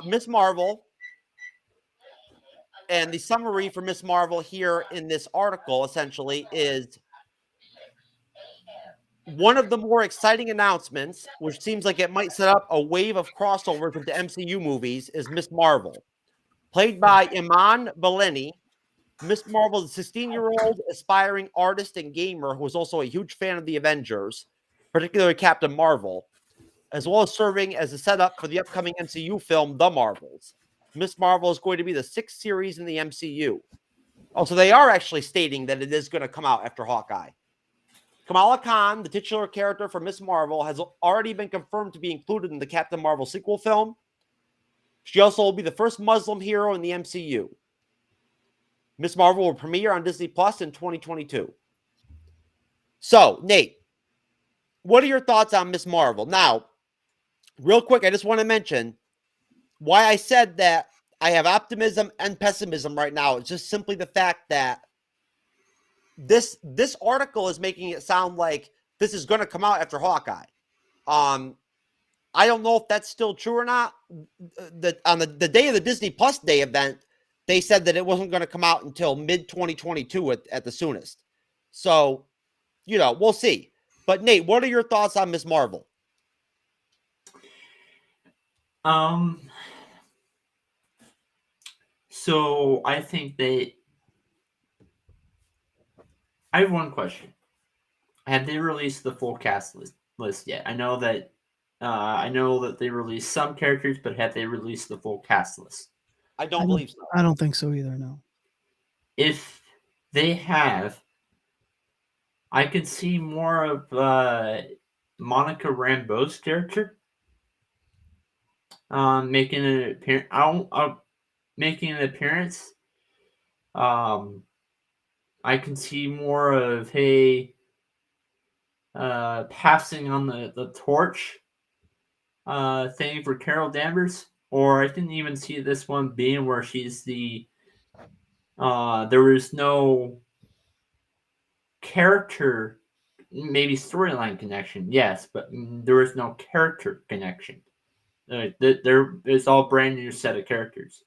Miss Marvel. And the summary for Miss Marvel here in this article essentially is one of the more exciting announcements, which seems like it might set up a wave of crossovers into MCU movies, is Miss Marvel. Played by Iman Vellani, Miss Marvel is a 16-year-old aspiring artist and gamer who is also a huge fan of the Avengers, particularly Captain Marvel, as well as serving as a setup for the upcoming MCU film, The Marvels. Miss Marvel is going to be the 6th series in the MCU. Oh, so they are actually stating that it is going to come out after Hawkeye. Kamala Khan, the titular character for Miss Marvel, has already been confirmed to be included in the Captain Marvel sequel film. She also will be the first Muslim hero in the MCU. Miss Marvel will premiere on Disney Plus in 2022. So, Nate, what are your thoughts on Miss Marvel? Now, real quick, I just want to mention why I said that I have optimism and pessimism right now. It's just simply the fact that this article is making it sound like this is going to come out after Hawkeye. I don't know if that's still true or not. On the day of the Disney Plus Day event, they said that it wasn't going to come out until mid-2022 at the soonest. So, we'll see. But Nate, what are your thoughts on Miss Marvel? So I think that I have one question. Have they released the full cast list yet? I know that they released some characters, but have they released the full cast list? I don't believe so. I don't think so either, no. If they have, I could see more of Monica Rambeau's character making an appearance. I can see more of passing on the torch thing for Carol Danvers, or I can even see this one being where she's the there is no character, maybe storyline connection, yes, but there is no character connection. There is all brand new set of characters.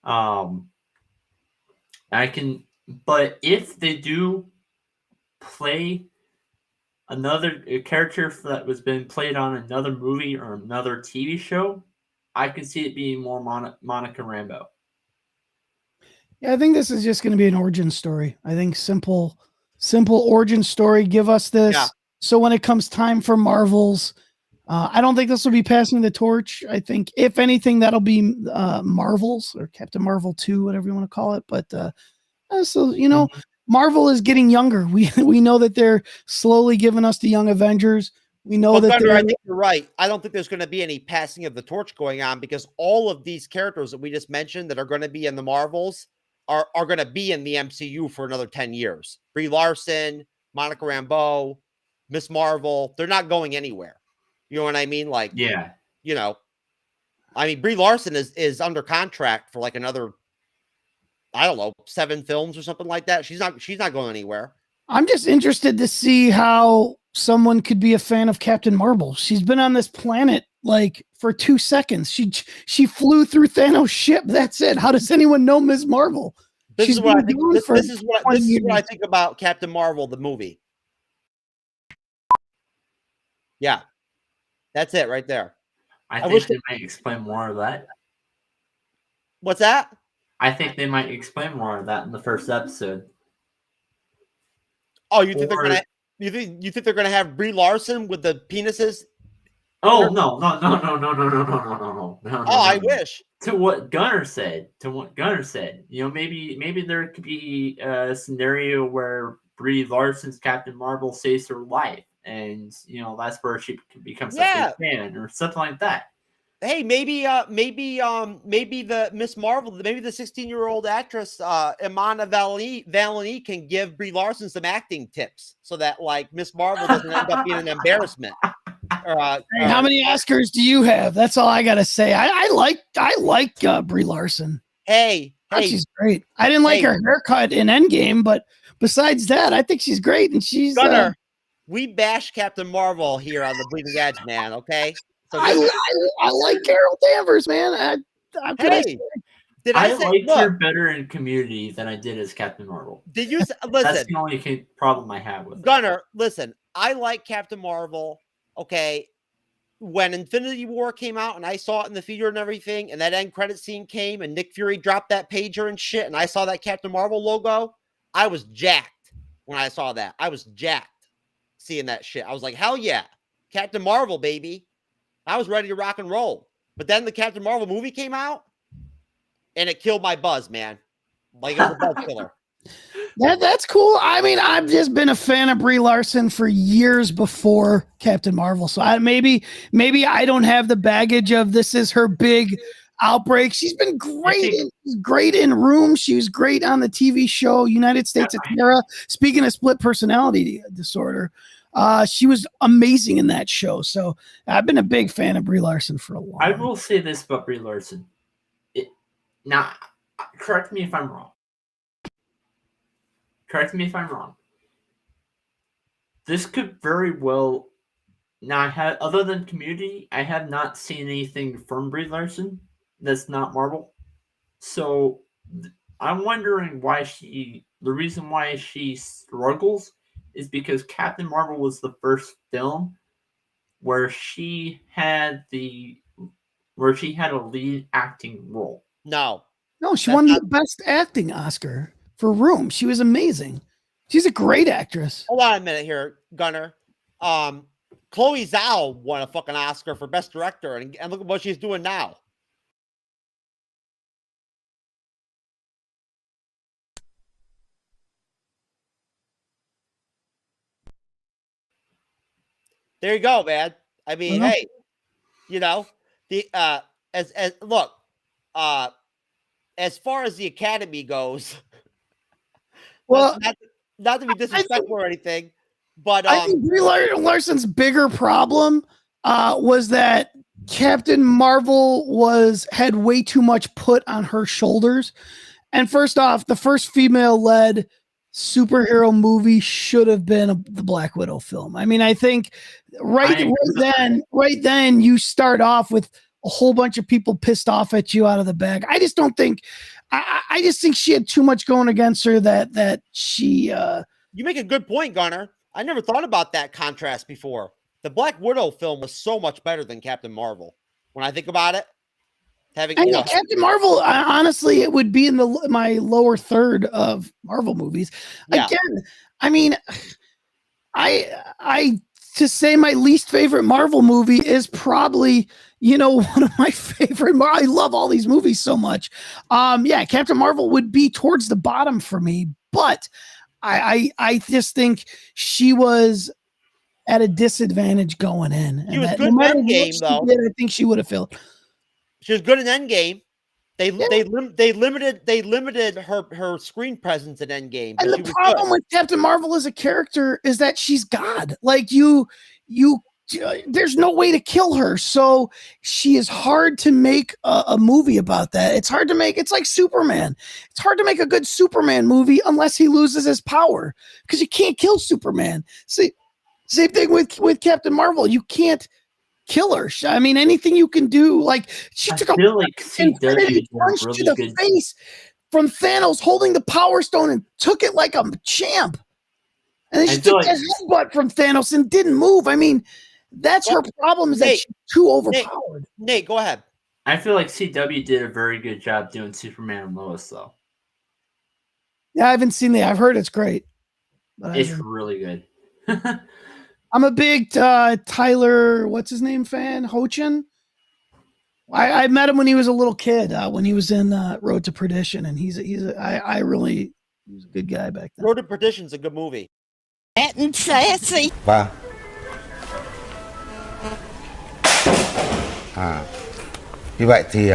But if they do play another character that was been played on another movie or another TV show, I can see it being more Monica Rambeau. Yeah, I think this is just going to be an origin story. I think simple origin story. Give us this. Yeah. So when it comes time for Marvels, I don't think this will be passing the torch. I think if anything, that'll be Marvels or Captain Marvel 2, whatever you want to call it. But so Marvel is getting younger. We know that they're slowly giving us the Young Avengers. We know that Gunnar, I think you're right. I don't think there's going to be any passing of the torch going on because all of these characters that we just mentioned that are going to be in the Marvels are going to be in the MCU for another 10 years. Brie Larson, Monica Rambeau, Miss Marvel, they're not going anywhere. You know what I mean? Like, yeah, Brie Larson is under contract for like another, I don't know, 7 films or something like that. She's not going anywhere. I'm just interested to see how someone could be a fan of Captain Marvel. She's been on this planet like for 2 seconds. She flew through Thanos' ship. That's it. How does anyone know Ms. Marvel? This is what I think. This is what I think about Captain Marvel, the movie. Yeah, that's it right there. I think they might explain more of that. What's that? I think they might explain more of that in the first episode. Oh, you think they're gonna? You think they're gonna have Brie Larson with the penises? Oh no! Oh, I wish. To what Gunnar said. Maybe there could be a scenario where Brie Larson's Captain Marvel saves her life, and that's where she becomes a big fan or something like that. Hey, maybe the Miss Marvel, maybe the 16-year-old actress Imana Valini can give Brie Larson some acting tips so that like Miss Marvel doesn't end up being an embarrassment. How many Oscars do you have? That's all I gotta say. I like Brie Larson. Hey, she's great. I didn't like her haircut in Endgame, but besides that, I think she's great. And she's Gunnar. We bash Captain Marvel here on the Bleeding Edge, man. Okay. So I like Carol Danvers, man. I liked her better in Community than I did as Captain Marvel. Did you listen? That's the only problem I have with Gunnar. Listen, I like Captain Marvel. Okay, when Infinity War came out and I saw it in the theater and everything, and that end credit scene came and Nick Fury dropped that pager and shit, and I saw that Captain Marvel logo, I was jacked when I saw that. I was jacked seeing that shit. I was like, hell yeah, Captain Marvel, baby. I was ready to rock and roll. But then the Captain Marvel movie came out, and it killed my buzz, man. Like, it was a buzz killer. That's cool. I mean, I've just been a fan of Brie Larson for years before Captain Marvel. So maybe I don't have the baggage of this is her big outbreak. She's been great. Great in Room. She was great on the TV show United States of Terra. Speaking of split personality disorder, she was amazing in that show. So I've been a big fan of Brie Larson for a while. I will say this about Brie Larson. Now, correct me if I'm wrong. This could very well. Now, other than Community, I have not seen anything from Brie Larson that's not Marvel. So I'm wondering the reason why she struggles is because Captain Marvel was the first film where she had a lead acting role. No, she won the best acting Oscar for Room. She was amazing. She's a great actress. Hold on a minute here, Gunnar. Chloe Zhao won a fucking Oscar for Best Director, and look at what she's doing now. There you go, man. I mean, hey, as far as the Academy goes, well, not to be disrespectful or anything, but I think Brie Larson's bigger problem was that Captain Marvel had way too much put on her shoulders. And first off, the first female-led superhero movie should have been the Black Widow film. I mean, I think right then you start off with a whole bunch of people pissed off at you out of the bag. I just don't think. I just think she had too much going against her that she. You make a good point, Gunnar. I never thought about that contrast before. The Black Widow film was so much better than Captain Marvel. When I think about it, Captain Marvel, honestly, it would be in my lower third of Marvel movies. Yeah. Again, I mean, I to say my least favorite Marvel movie is probably. One of my favorite. I love all these movies so much. Captain Marvel would be towards the bottom for me, but I just think she was at a disadvantage going in. She was good in Endgame, though. I think she would have failed. She was good in Endgame. They limited her screen presence in Endgame. And the problem with Captain Marvel as a character is that she's God. Like you. There's no way to kill her, so she is hard to make a movie about that. It's hard to make. It's like Superman. It's hard to make a good Superman movie unless he loses his power because you can't kill Superman. See, Same thing with Captain Marvel. You can't kill her. I mean, anything you can do, like she took a infinity punch to the face from Thanos holding the Power Stone and took it like a champ. And then she took a headbutt from Thanos and didn't move. I mean, that's her problem, is that she's too overpowered. Nate, go ahead. I feel like CW did a very good job doing Superman and Lois, though. Yeah, I haven't seen that. I've heard it's great. It's really good. I'm a big Tyler, what's his name, fan? Hochin. I met him when he was a little kid, when he was in Road to Perdition, and he was a good guy back then. Road to Perdition's a good movie. Fat and sassy. Wow. Như vậy thì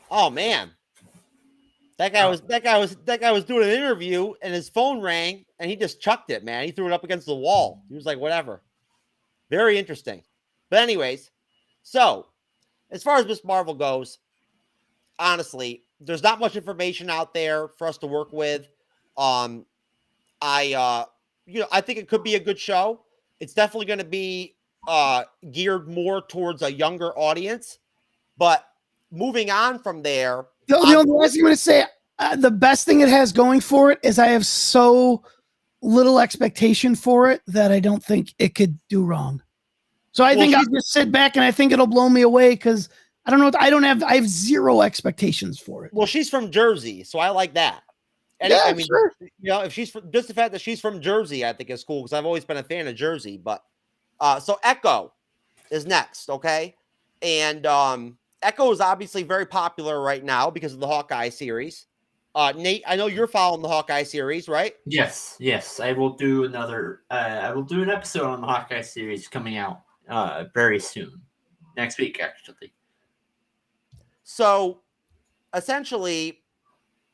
oh man. That guy was doing an interview and his phone rang and he just chucked it, man. He threw it up against the wall. He was like, whatever. Very interesting. But anyways, so as far as Miss Marvel goes, honestly, there's not much information out there for us to work with. I think it could be a good show. It's definitely going to be geared more towards a younger audience. But moving on from there, the last thing I'm going to say, the best thing it has going for it is I have so little expectation for it that I don't think it could do wrong. So I think I'll just sit back and I think it'll blow me away because I don't know. I have zero expectations for it. Well, she's from Jersey, so I like that. And yeah, I mean, sure. If she's just the fact that she's from Jersey, I think is cool because I've always been a fan of Jersey. But so Echo is next, okay? And Echo is obviously very popular right now because of the Hawkeye series. Nate, I know you're following the Hawkeye series, right? Yes. I will do another. I will do an episode on the Hawkeye series coming out very soon, next week actually. So, essentially,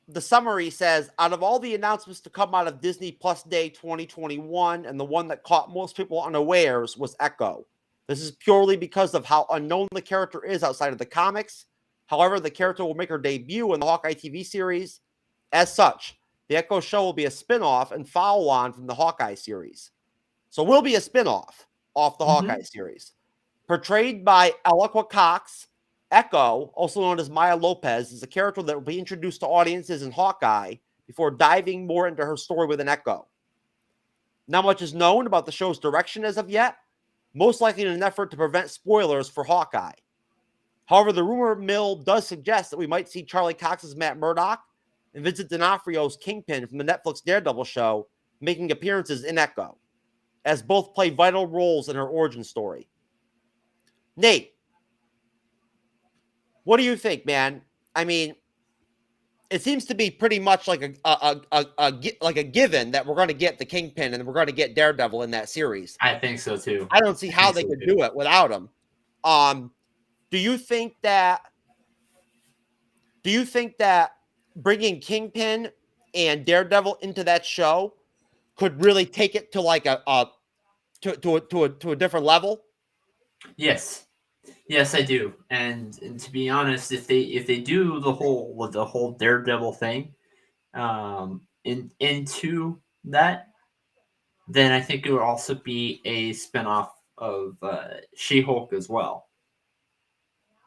the summary says, out of all the announcements to come out of Disney Plus Day 2021, and the one that caught most people unawares was Echo. This is purely because of how unknown the character is outside of the comics. However, the character will make her debut in the Hawkeye TV series. As such, the Echo show will be a spin-off and follow-on from the Hawkeye series. So, will be a spin-off off the Hawkeye series. Portrayed by Eloqua Cox, Echo, also known as Maya Lopez, is a character that will be introduced to audiences in Hawkeye before diving more into her story within Echo. Not much is known about the show's direction as of yet, most likely in an effort to prevent spoilers for Hawkeye. However, the rumor mill does suggest that we might see Charlie Cox's Matt Murdock and Vincent D'Onofrio's Kingpin from the Netflix Daredevil show making appearances in Echo, as both play vital roles in her origin story. Nate, what do you think, man? I mean, it seems to be pretty much like a given that we're going to get the Kingpin and we're going to get Daredevil in that series. I think so too. I don't see how they could do it without him. Do you think that bringing Kingpin and Daredevil into that show could really take it to like a different level? Yes, I do. And to be honest, if they do the whole Daredevil thing into that, then I think it would also be a spinoff of She-Hulk as well.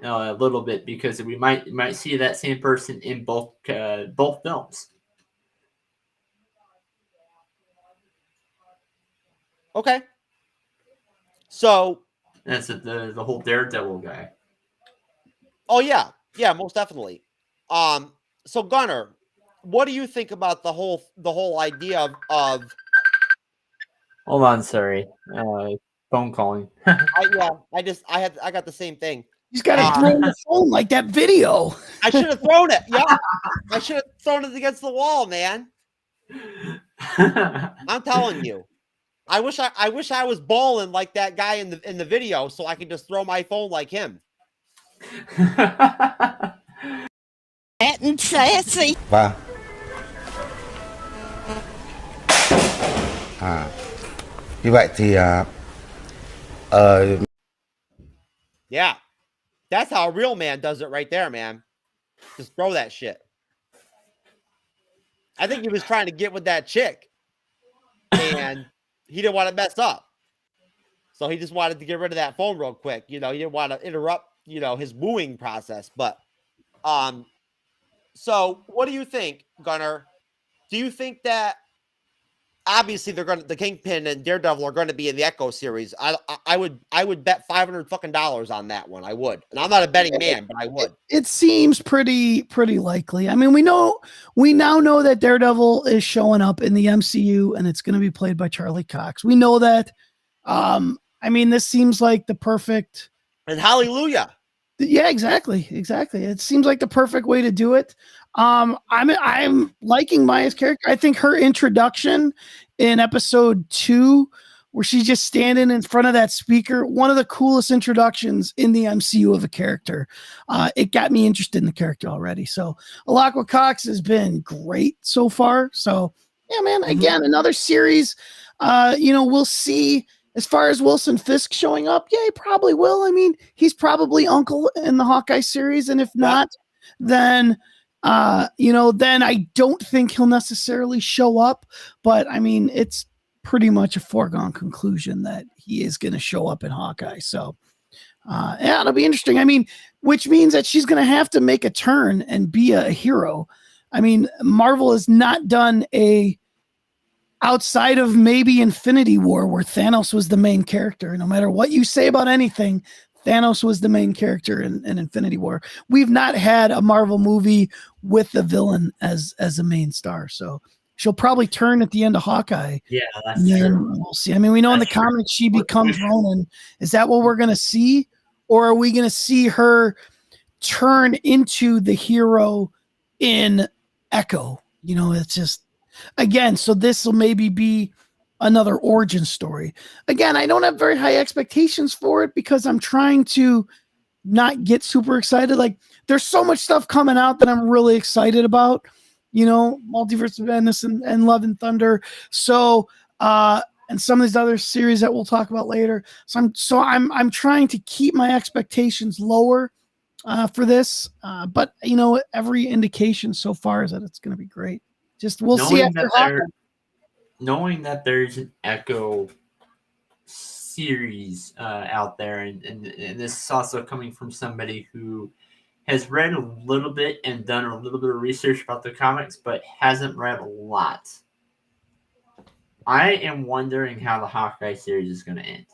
A little bit, because we might see that same person in both films. Okay. So that's the whole Daredevil guy. Oh yeah, most definitely. So Gunnar, what do you think about the whole idea of? Hold on, sorry. Phone calling. I got the same thing. He's got to throw the phone like that video. I should have thrown it. Yeah, I should have thrown it against the wall, man. I'm telling you. I wish I was balling like that guy in the video, so I could just throw my phone like him. Fat and sassy. Wow. Như vậy thì yeah, that's how a real man does it right there, man. Just throw that shit. I think he was trying to get with that chick. and he didn't want to mess up. So he just wanted to get rid of that phone real quick. He didn't want to interrupt, his wooing process. But, so what do you think, Gunnar? Do you think that obviously the Kingpin and Daredevil are going to be in the Echo series? I would bet $500 on that one. I would, and I'm not a betting man, but I would. It seems pretty likely. I mean, we now know that Daredevil is showing up in the MCU, and it's going to be played by Charlie Cox. We know that. I mean, this seems like the perfect. And hallelujah. Yeah, exactly. It seems like the perfect way to do it. I'm liking Maya's character. I think her introduction in episode 2, where she's just standing in front of that speaker, one of the coolest introductions in the MCU of a character. It got me interested in the character already. So Alaqua Cox has been great so far. So yeah, man, again, another series. We'll see. As far as Wilson Fisk showing up, yeah, he probably will. I mean, he's probably Uncle in the Hawkeye series. And if not, then I don't think he'll necessarily show up. But I mean, it's pretty much a foregone conclusion that he is going to show up in Hawkeye. So, yeah, it'll be interesting. I mean, which means that she's going to have to make a turn and be a hero. I mean, Marvel has not done outside of maybe Infinity War, where Thanos was the main character. No matter what you say about anything, Thanos was the main character in Infinity War. We've not had a Marvel movie with the villain as a main star. So she'll probably turn at the end of Hawkeye. Yeah, that's true. We'll see. I mean, we know in the comics she becomes Ronin. Is that what we're going to see? Or are we going to see her turn into the hero in Echo? It's just, again, so this will maybe be another origin story. Again, I don't have very high expectations for it because I'm trying to not get super excited. Like, there's so much stuff coming out that I'm really excited about, Multiverse of Madness and Love and Thunder. So, and some of these other series that we'll talk about later. So I'm trying to keep my expectations lower for this. But every indication so far is that it's going to be great. Just we'll see after Hawkeye. Knowing that there's an Echo series out there, and this is also coming from somebody who has read a little bit and done a little bit of research about the comics, but hasn't read a lot. I am wondering how the Hawkeye series is going to end.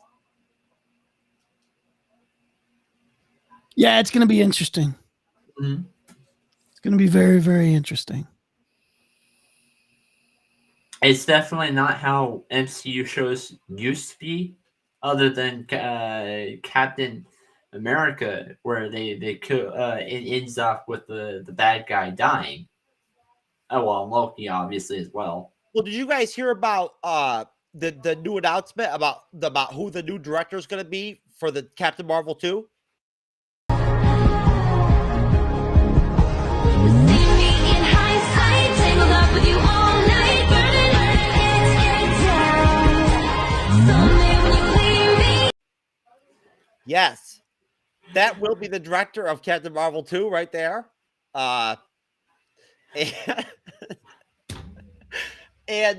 Yeah, it's going to be interesting. Mm-hmm. It's going to be very, very interesting. It's definitely not how MCU shows used to be, other than Captain America, where they could it ends up with the bad guy dying. Oh well, Loki obviously as well. Well, did you guys hear about the new announcement about who the new director is going to be for the Captain Marvel 2? Yes, that will be the director of Captain Marvel 2 right there. And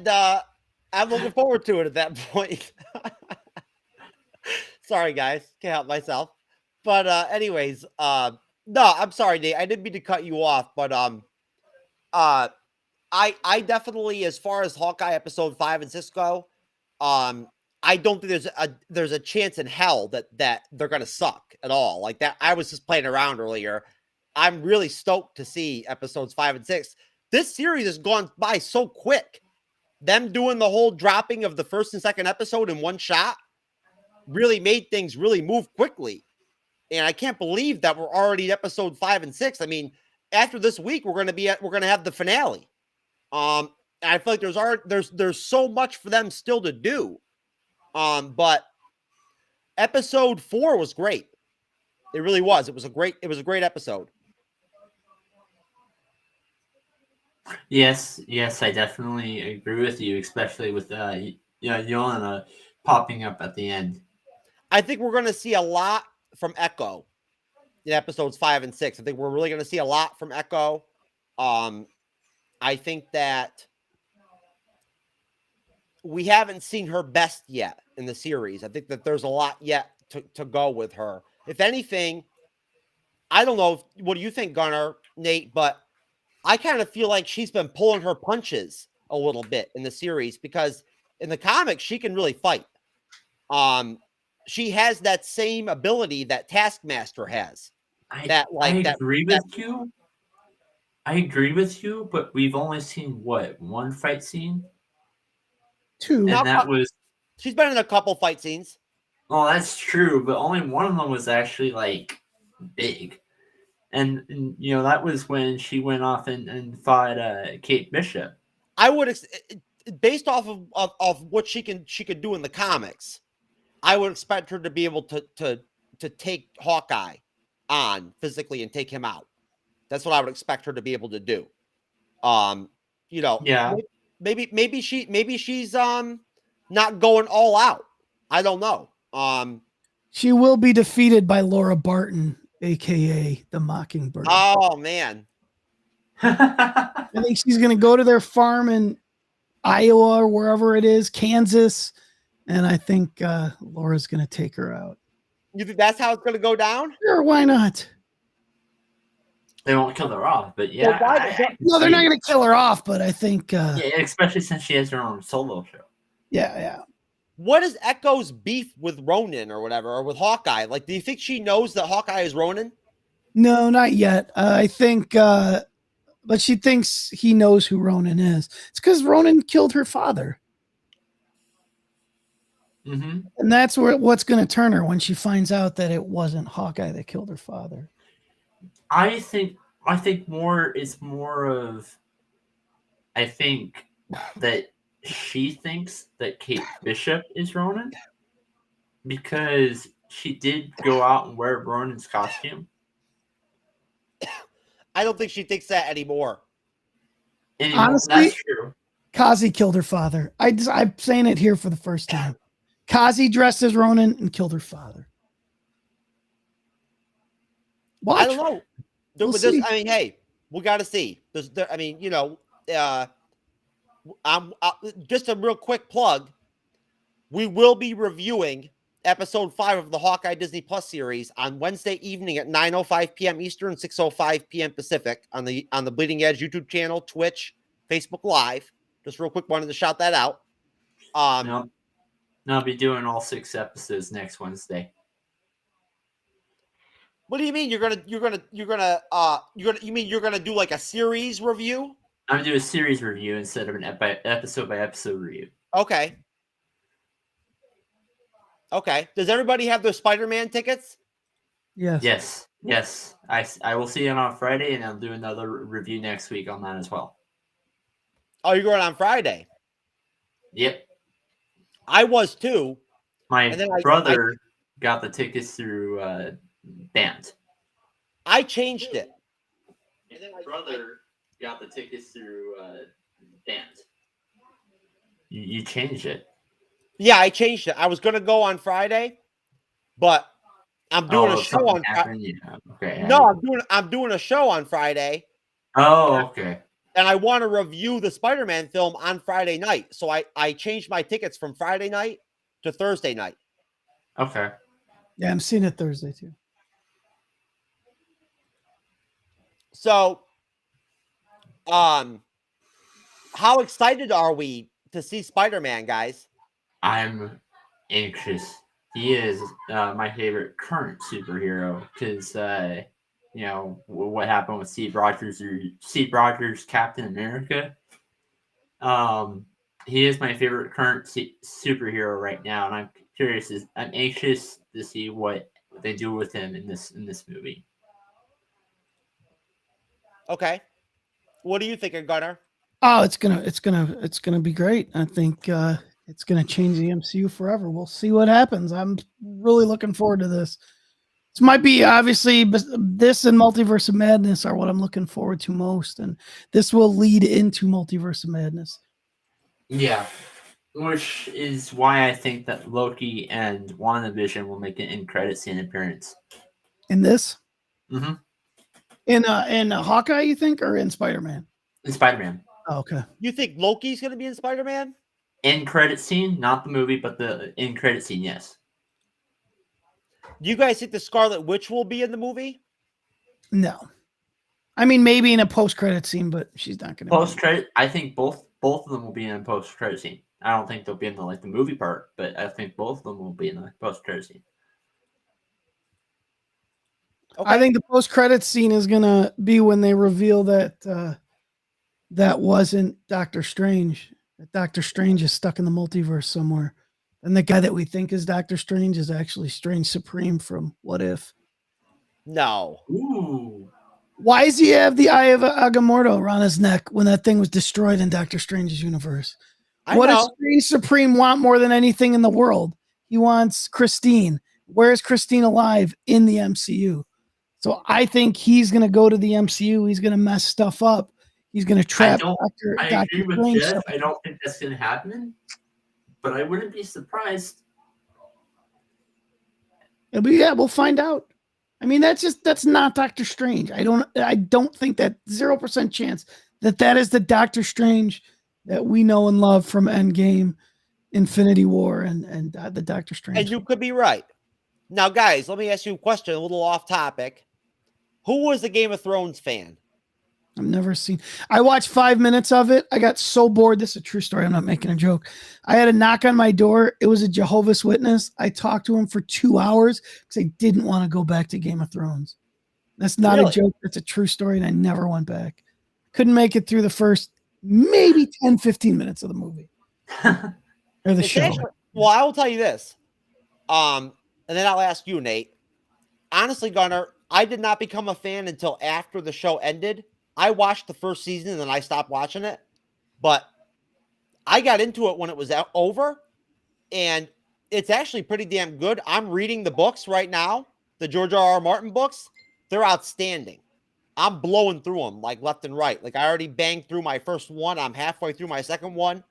I'm looking forward to it at that point. Sorry, guys. Can't help myself. But anyways, no, I'm sorry, Nate. I didn't mean to cut you off, but I definitely, as far as Hawkeye episode 5 and 6 go, I don't think there's a chance in hell that they're gonna suck at all. Like that, I was just playing around earlier. I'm really stoked to see episodes 5 and 6. This series has gone by so quick. Them doing the whole dropping of the first and second episode in one shot really made things really move quickly. And I can't believe that we're already at episode 5 and 6. I mean, after this week, we're gonna have the finale. And I feel like there's so much for them still to do. But episode 4 was great. It really was. It was a great episode. Yes, I definitely agree with you, especially with Yelena popping up at the end. I think we're going to see a lot from Echo in episodes 5 and 6. I think we're really going to see a lot from Echo. I think that we haven't seen her best yet in the series. I think that there's a lot yet to go with her. If anything, I don't know. What do you think, Gunnar, Nate? But I kind of feel like she's been pulling her punches a little bit in the series because in the comics, she can really fight. She has that same ability that Taskmaster has. I agree with you, but we've only seen one fight scene? 2. And that was she's been in a couple fight scenes. Well, that's true, but only one of them was actually like big. And that was when she went off and fought Kate Bishop. I would based off of what she could do in the comics, I would expect her to be able to take Hawkeye on physically and take him out. That's what I would expect her to be able to do. Yeah. Maybe she's not going all out. I don't know. She will be defeated by Laura Barton, aka the Mockingbird. Oh man. I think she's gonna go to their farm in Iowa or wherever it is, Kansas, and I think Laura's gonna take her out. You think that's how it's gonna go down? Sure, why not? They won't kill her off, but yeah. No, they're not going to kill her off, but I think... yeah, especially since she has her own solo show. Yeah. What is Echo's beef with Ronan or whatever, or with Hawkeye? Like, do you think she knows that Hawkeye is Ronan? No, not yet. I think... but she thinks he knows who Ronan is. It's because Ronan killed her father. Mm-hmm. And that's what's going to turn her when she finds out that it wasn't Hawkeye that killed her father. I think more it's more of I think that she thinks that Kate Bishop is Ronan because she did go out and wear Ronan's costume. I don't think she thinks that anymore. Honestly, that's true. Kazi killed her father. I'm saying it here for the first time. Kazi dressed as Ronan and killed her father. Watch. I don't know. I mean, hey, we got to see. I'm just a real quick plug. We will be reviewing episode 5 of the Hawkeye Disney Plus series on Wednesday evening at 9:05 p.m. Eastern, 6:05 p.m. Pacific on the Bleeding Edge YouTube channel, Twitch, Facebook Live. Just real quick, wanted to shout that out. No, I'll be doing all 6 episodes next Wednesday. What do you mean you're gonna do like a series review? I'm gonna do a series review instead of an episode by episode review. Okay. Does everybody have their Spider-Man tickets? Yes. Yes. I will see it on Friday, and I'll do another review next week on that as well. Oh, you're going on Friday? Yep. I was too. My brother got the tickets through Band. I changed it. And then my brother got the tickets through Band. You changed it. Yeah, I changed it. I was going to go on Friday, but I'm doing a show on Friday. Yeah. Okay. No, I'm doing a show on Friday. Oh, okay. And I want to review the Spider-Man film on Friday night. So I changed my tickets from Friday night to Thursday night. Okay. Yeah, I'm seeing it Thursday too. So, how excited are we to see Spider-Man, guys? I'm anxious. He is my favorite current superhero because what happened with Steve Rogers, Captain America. He is my favorite current superhero right now, and I'm anxious to see what they do with him in this movie. Okay, what do you think, Gunnar? Oh, it's gonna be great. I think it's gonna change the MCU forever. We'll see what happens. I'm really looking forward to this. This might be obviously this and Multiverse of Madness are what I'm looking forward to most, and this will lead into Multiverse of Madness. Yeah, which is why I think that Loki and WandaVision will make an end credit scene appearance In this? Mm-hmm. In Hawkeye, you think, or in Spider-Man? In Spider-Man. Oh, okay. You think Loki's going to be in Spider-Man? end credit scene, not the movie, but the end credit scene, yes. Do you guys think the Scarlet Witch will be in the movie? No. I mean, maybe in a post-credit scene, but she's not going to. Post-credit, I think both of them will be in a post-credit scene. I don't think they'll be in the movie part, but I think both of them will be in the post-credit scene. Okay. I think the post-credit scene is going to be when they reveal that that wasn't Doctor Strange. That Doctor Strange is stuck in the multiverse somewhere. And the guy that we think is Doctor Strange is actually Strange Supreme from What If. No. Ooh. Why does he have the Eye of Agamotto around his neck when that thing was destroyed in Doctor Strange's universe? What does Strange Supreme want more than anything in the world? He wants Christine. Where is Christine alive in the MCU? So I think he's going to go to the MCU. He's going to mess stuff up. He's going to trap Doctor agree with Strange. Jeff. I don't think that's going to happen, but I wouldn't be surprised. Yeah, we'll find out. I mean, that's not Doctor Strange. I don't think that 0% chance that is the Doctor Strange that we know and love from Endgame, Infinity War, and the Doctor Strange. And you could be right. Now, guys, let me ask you a question, a little off topic. Who was a Game of Thrones fan? I've never seen. I watched 5 minutes of it. I got so bored. This is a true story. I'm not making a joke. I had a knock on my door. It was a Jehovah's Witness. I talked to him for 2 hours because I didn't want to go back to Game of Thrones. That's not a joke. That's a true story, and I never went back. Couldn't make it through the first maybe 10, 15 minutes of the movie. Or the show. Actually, well, I will tell you this. And then I'll ask you, Nate. Honestly, Gunnar, I did not become a fan until after the show ended. I watched the first season and then I stopped watching it. But I got into it when it was over. And it's actually pretty damn good. I'm reading the books right now. The George R.R. Martin books. They're outstanding. I'm blowing through them like left and right. Like I already banged through my first one. I'm halfway through my second one.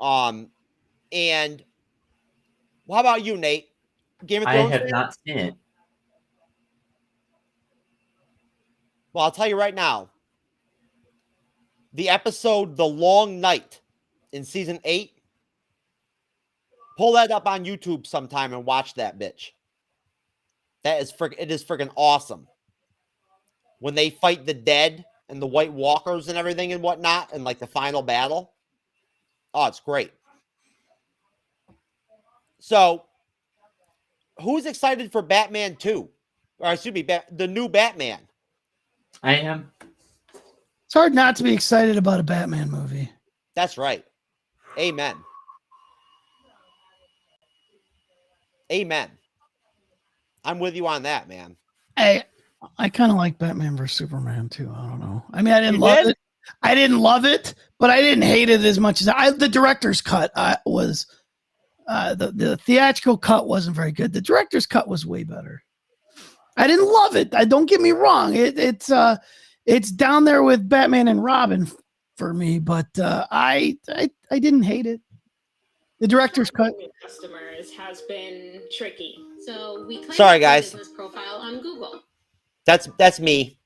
And how about you, Nate? Game of Thrones? I have not seen it. Well, I'll tell you right now. The episode The Long Night in season 8. Pull that up on YouTube sometime and watch that bitch. It is freaking awesome. When they fight the dead and the White Walkers and everything and whatnot, and like the final battle. Oh, it's great. So, who's excited for Batman 2? Or excuse me, the new Batman? I am. It's hard not to be excited about a Batman movie. That's right. Amen. Amen. I'm with you on that, man. I kind of like Batman vs Superman too. I don't know. I mean, I didn't love it. I didn't love it, but I didn't hate it as much as the director's cut was. The theatrical cut wasn't very good. The director's cut was way better. I didn't love it. Don't get me wrong. It's down there with Batman and Robin for me, but I didn't hate it. The director's cut. Customers has been tricky. So we claim Sorry, guys. business profile on Google. That's me.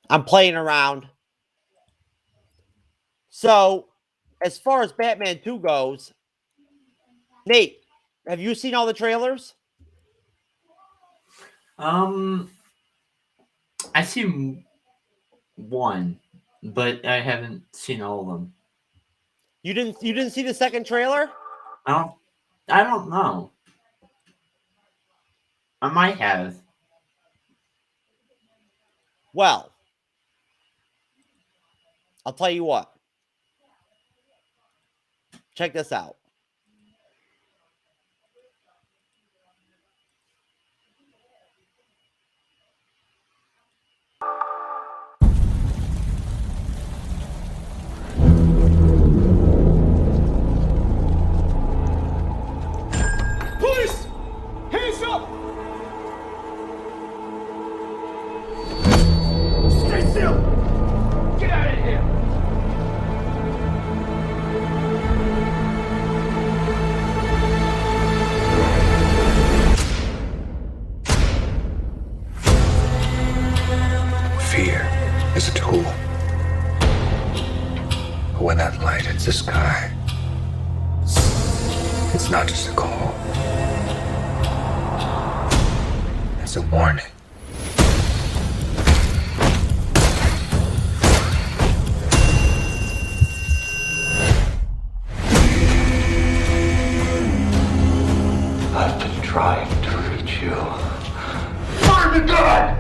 I'm playing around. So, as far as Batman 2 goes, Nate, have you seen all the trailers? I've seen one, but I haven't seen all of them. You didn't see the second trailer? I don't know. I might have. Well, I'll tell you what. Check this out. Police! Hands up! Stay still! Get out of here! It's not just a call. It's a warning. I've been trying to reach you. Burn to God!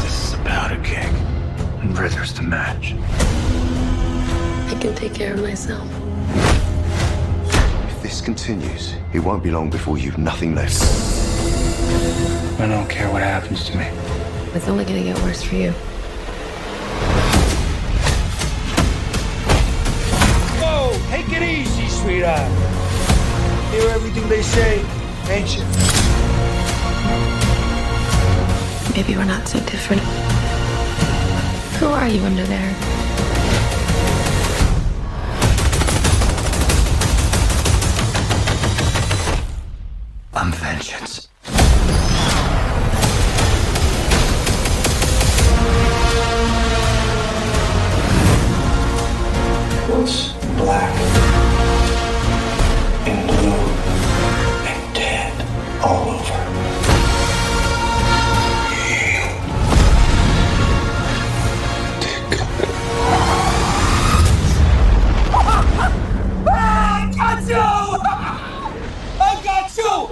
This is a powder keg, and Riddler's the match. I can take care of myself. If this continues, it won't be long before you've nothing left. I don't care what happens to me. It's only gonna get worse for you. Whoa, take it easy, sweetheart. Hear everything they say, ain't you? Maybe we're not so different. Who are you under there? I'm vengeance. What's black and blue and dead all over? I got you! I got you!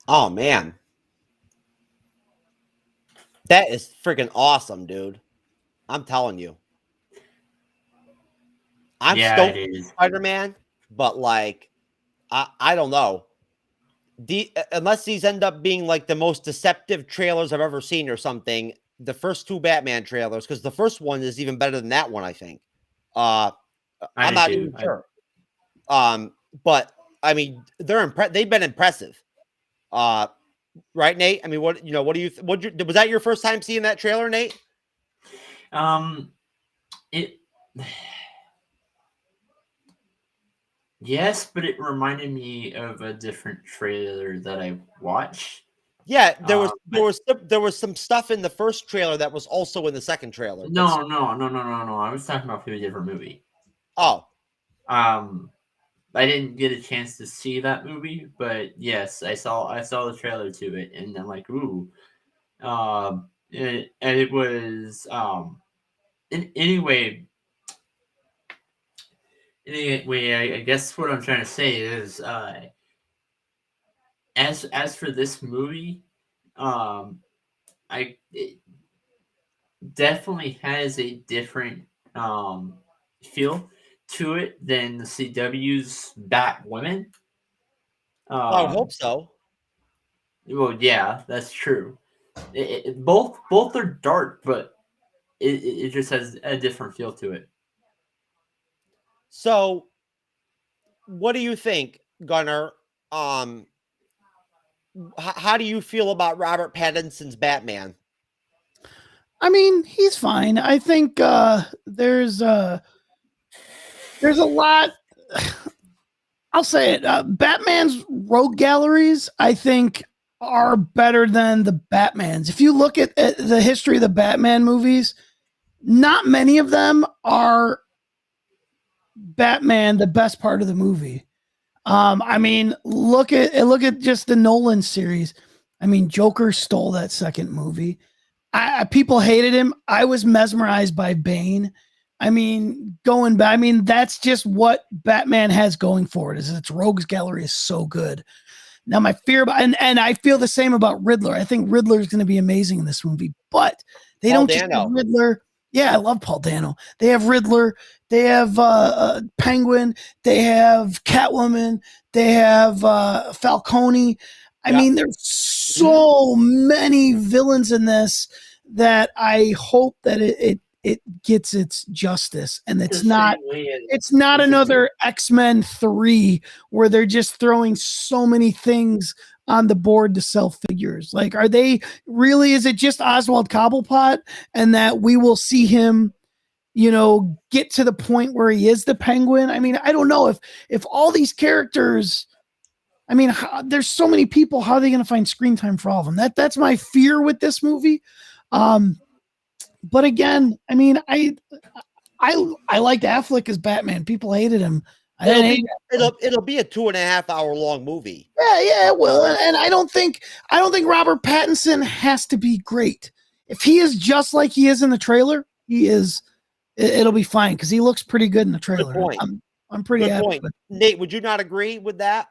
Oh man. That is freaking awesome, dude. I'm telling you. I'm stoked for Spider-Man, but like I don't know. Unless these end up being like the most deceptive trailers I've ever seen or something, the first two Batman trailers, because the first one is even better than that one, I think. I'm not even sure. But I mean, they've been impressive. Right, Nate? I mean, what do you was that your first time seeing that trailer, Nate? Yes, but it reminded me of a different trailer that I watched. Yeah, there was some stuff in the first trailer that was also in the second trailer. No. I was talking about a different movie. Oh. I didn't get a chance to see that movie, but yes, I saw the trailer to it, and I'm like, ooh. And it was anyway, I guess what I'm trying to say is as for this movie, it definitely has a different feel to it than the CW's Batwoman. I would hope so. Well, yeah, that's true. Both are dark, but it just has a different feel to it. So, what do you think, Gunnar? How do you feel about Robert Pattinson's Batman? I mean, he's fine. I think there's a lot. I'll say it. Batman's rogue galleries, I think, are better than the Batmans. If you look at the history of the Batman movies, not many of them are Batman, the best part of the movie. I mean, look at just the Nolan series. I mean, Joker stole that second movie. People hated him. I was mesmerized by Bane. I mean, going back, that's just what Batman has going for it, is its rogues gallery is so good. Now, my fear about, and I feel the same about Riddler. I think Riddler is going to be amazing in this movie, but they don't just have Riddler. Yeah, I love Paul Dano. They have Riddler. They have Penguin. They have Catwoman. They have Falcone. I mean, there's so many villains in this that I hope that it gets its justice, and it's not another X-Men 3 where they're just throwing so many things on the board to sell figures? Like, are they really, is it just Oswald Cobblepot and that we will see him, get to the point where he is the Penguin? I mean, I don't know if all these characters, there's so many people, how are they going to find screen time for all of them? That's my fear with this movie. But again, I liked Affleck as Batman. People hated him. It'll be a 2.5 hour long movie. Yeah, it will. And I don't think Robert Pattinson has to be great. If he is just like he is in the trailer, it'll be fine because he looks pretty good in the trailer. Good point. I'm pretty happy. Point. Nate, would you not agree with that?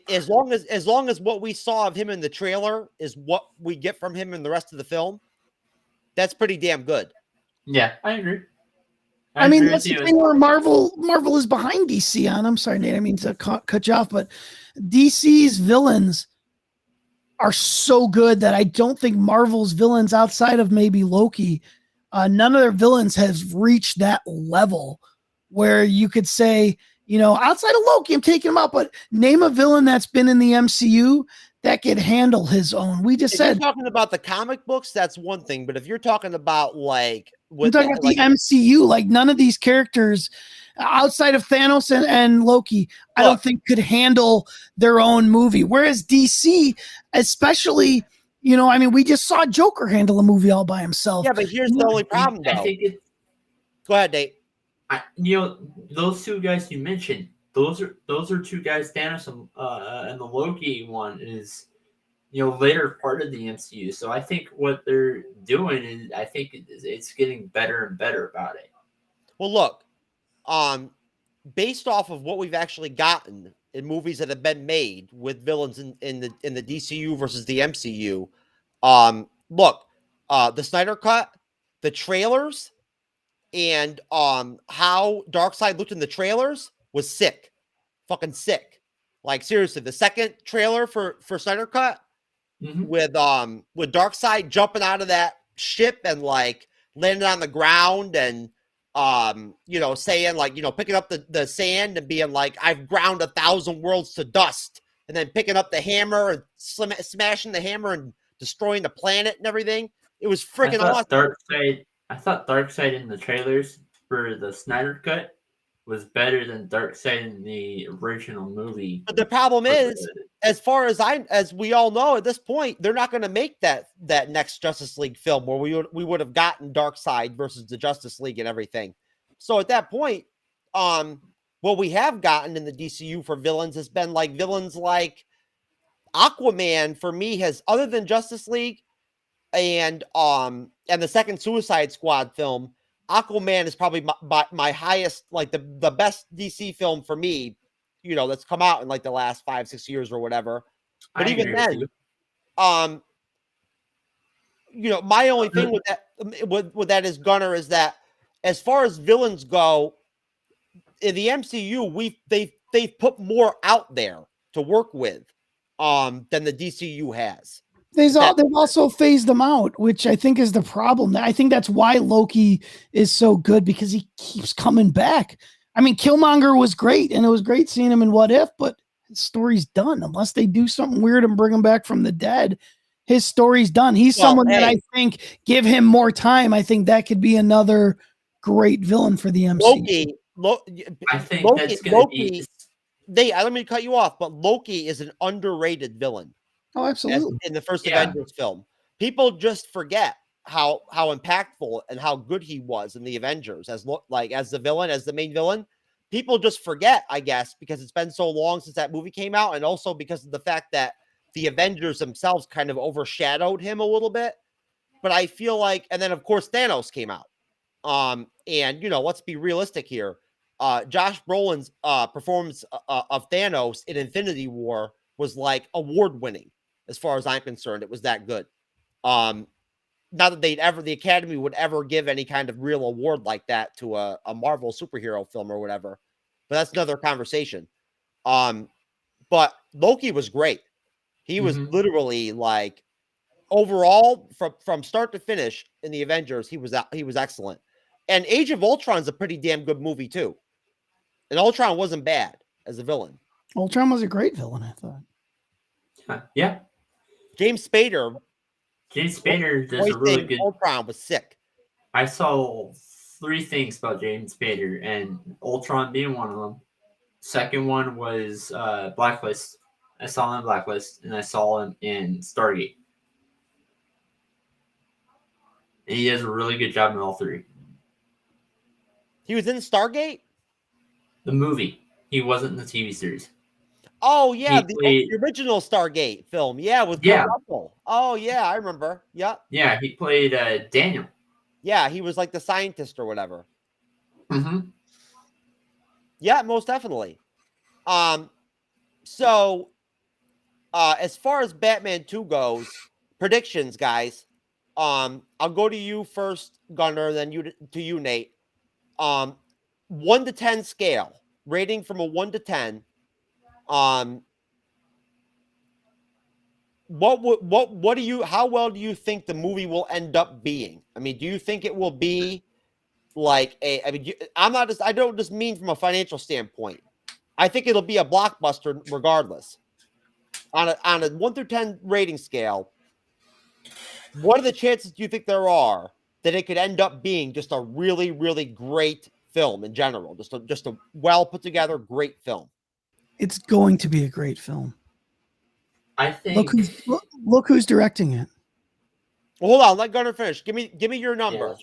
As long as what we saw of him in the trailer is what we get from him in the rest of the film, that's pretty damn good. Yeah, I agree. That's the thing where Marvel is behind DC on. I'm sorry, Nate, I mean to cut you off, but DC's villains are so good that I don't think Marvel's villains outside of maybe Loki, none of their villains have reached that level where you could say, outside of Loki, I'm taking him out, but name a villain that's been in the MCU that could handle his own. We just said, you're talking about the comic books, that's one thing. But if you're talking about the MCU, like none of these characters outside of Thanos and Loki, I don't think could handle their own movie. Whereas DC, especially, we just saw Joker handle a movie all by himself. Yeah, but here's the only problem, though. Go ahead, Nate. Those two guys you mentioned, those are two guys, Thanos and the Loki one is, later part of the MCU. So I think what they're doing is, I think it's getting better and better about it. Well, look, based off of what we've actually gotten in movies that have been made with villains in the DCU versus the MCU, look, the Snyder Cut, the trailers, and how Darkseid looked in the trailers was sick. Fucking sick. Like, seriously, the second trailer for Snyder Cut with Darkseid jumping out of that ship and like landing on the ground and saying like, picking up the sand and being like, I've ground 1,000 worlds to dust, and then picking up the hammer and smashing the hammer and destroying the planet and everything. It was freaking awesome. I thought Darkseid in the trailers for the Snyder Cut was better than Darkseid in the original movie. But the problem is, as far as we all know at this point, they're not going to make that next Justice League film where we would have gotten Darkseid versus the Justice League and everything. So at that point, what we have gotten in the DCU for villains has been like villains like Aquaman. For me, has, other than Justice League and the second Suicide Squad film, Aquaman is probably my highest, like the best DC film for me, that's come out in like the last 5-6 years or whatever. But even then, my only thing with that is, Gunnar, is that as far as villains go in the MCU, they've put more out there to work with than the DCU has. They've also phased them out, which I think is the problem. I think that's why Loki is so good, because he keeps coming back. I mean, Killmonger was great, and it was great seeing him in What If, but his story's done. Unless they do something weird and bring him back from the dead, his story's done. He's someone that I think, give him more time, I think that could be another great villain for the MCU. I think that's going to be... let me cut you off, but Loki is an underrated villain. Oh, absolutely. In the first Avengers film, people just forget how impactful and how good he was in the Avengers as the villain, as the main villain. People just forget, I guess, because it's been so long since that movie came out, and also because of the fact that the Avengers themselves kind of overshadowed him a little bit. But I feel like, and then of course Thanos came out. And let's be realistic here. Josh Brolin's performance of Thanos in Infinity War was like award-winning. As far as I'm concerned, it was that good. Not that the Academy would ever give any kind of real award like that to a Marvel superhero film or whatever, but that's another conversation. But Loki was great. He was literally like, overall, from start to finish in the Avengers, he was excellent. And Age of Ultron is a pretty damn good movie too. And Ultron wasn't bad as a villain. Ultron was a great villain, I thought. Yeah. James Spader does a really good. Ultron was sick. I saw 3 things about James Spader, and Ultron being one of them. Second one was Blacklist. I saw him in Blacklist, and I saw him in Stargate. And he does a really good job in all 3. He was in Stargate? The movie. He wasn't in the TV series. Oh, yeah, the original Stargate film. Yeah, with Kurt Russell. Oh, yeah, I remember. Yeah. Yeah, he played Daniel. Yeah, he was like the scientist or whatever. Mm-hmm. Yeah, most definitely. So, as far as Batman 2 goes, predictions, guys. I'll go to you first, Gunnar, then to you, Nate. 1 to 10 scale, rating from a 1 to 10. What do you? How well do you think the movie will end up being? I mean, do you think it will be like a? I mean, I don't just mean from a financial standpoint. I think it'll be a blockbuster regardless. On a 1 through 10 rating scale, what are the chances do you think there are that it could end up being just a really, really great film in general? Just a well put together, great film. It's going to be a great film. I think. Look who's directing it. Well, hold on, let Gunnar finish. Give me your number.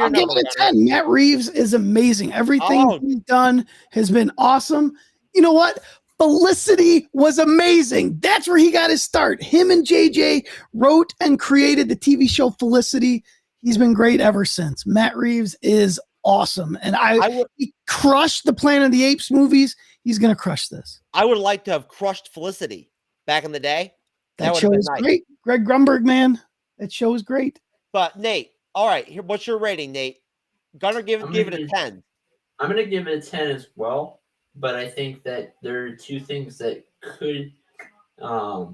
I'll give it a 10. Matt Reeves is amazing. Everything he's done has been awesome. You know what? Felicity was amazing. That's where he got his start. Him and JJ wrote and created the TV show Felicity. He's been great ever since. Matt Reeves is awesome. And he crushed the Planet of the Apes movies. He's going to crush this. I would like to have crushed Felicity back in the day. That show is great. Greg Grunberg, man. That show is great. But Nate, all right, here, what's your rating, Nate? Gunnar gave it a 10. I'm going to give it a 10 as well. But I think that there are 2 things that could are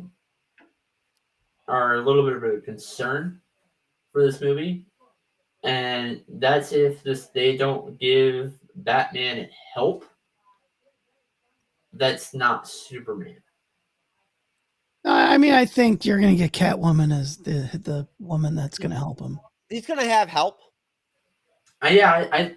a little bit of a concern for this movie, and that's if they don't give Batman help. That's not Superman. I mean, I think you're going to get Catwoman as the woman that's going to help him. He's going to have help. I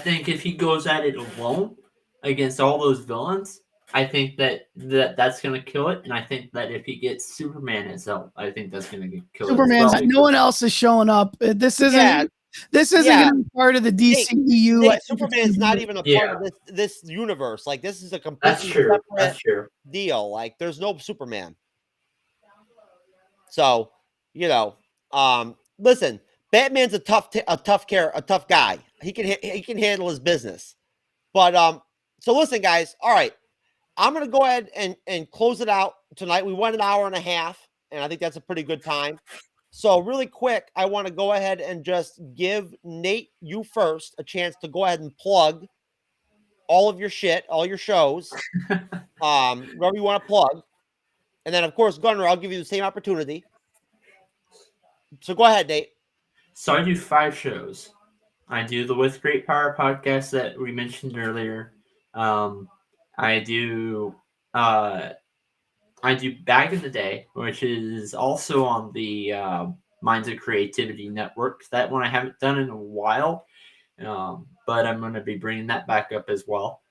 think if he goes at it alone against all those villains, I think that's going to kill it. And I think that if he gets Superman as help, I think that's going to kill Superman's it. No one else is showing up. This isn't going to be part of the DCEU. Superman's not even a part of this universe. Like, this is a completely separate deal. Like, there's no Superman. So, listen, Batman's a tough guy. He can handle his business. But so listen, guys. All right, I'm gonna go ahead and close it out tonight. We went an hour and a half, and I think that's a pretty good time. So really quick, I want to go ahead and just give Nate, you first, a chance to go ahead and plug all of your shit, all your shows, wherever you want to plug. And then, of course, Gunnar, I'll give you the same opportunity. So go ahead, Nate. So I do 5 shows. I do the With Great Power podcast that we mentioned earlier. I do Back in the Day, which is also on the Minds of Creativity Network. That one I haven't done in a while, but I'm going to be bringing that back up as well.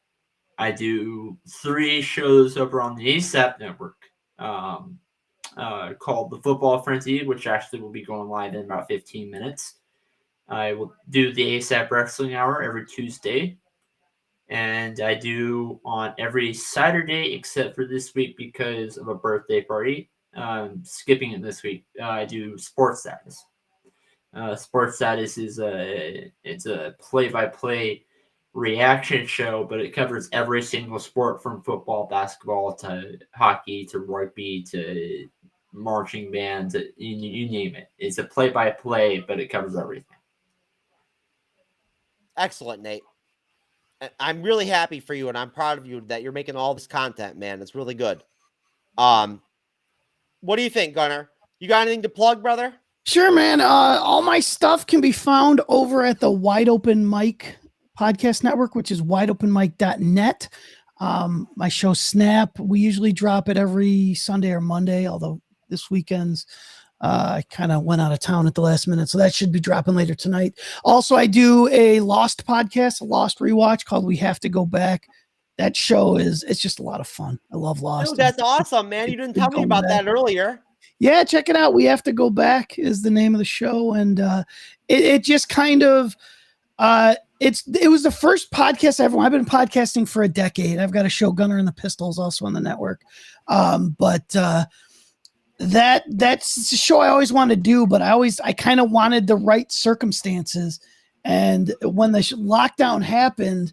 I do 3 shows over on the ASAP Network called The Football Frenzy, which actually will be going live in about 15 minutes. I will do the ASAP Wrestling Hour every Tuesday. And I do on every Saturday except for this week because of a birthday party. Skipping it this week. I do Sports Status. Sports Status is a play-by-play reaction show, but it covers every single sport from football, basketball to hockey to rugby to marching bands. You name it. It's a play-by-play, but it covers everything. Excellent, Nate. I'm really happy for you, and I'm proud of you that you're making all this content, man. It's really good. What do you think, Gunnar? You got anything to plug, brother? Sure, man. All my stuff can be found over at the Wide Open Mic Podcast Network, which is wideopenmic.net. My show Snap, we usually drop it every Sunday or Monday, although this weekend's I kind of went out of town at the last minute, so that should be dropping later tonight. Also, I do a Lost podcast, a Lost rewatch called We Have to Go Back. That show it's just a lot of fun. I love Lost. Dude, that's awesome, man. You didn't tell me about that earlier. Yeah, check it out. We Have to Go Back is the name of the show, and it just kind of it was the first podcast I ever. I've been podcasting for a decade. I've got a show, Gunnar and the Pistols, also on the network. That's a show I always wanted to do, but I kind of wanted the right circumstances. And when the lockdown happened,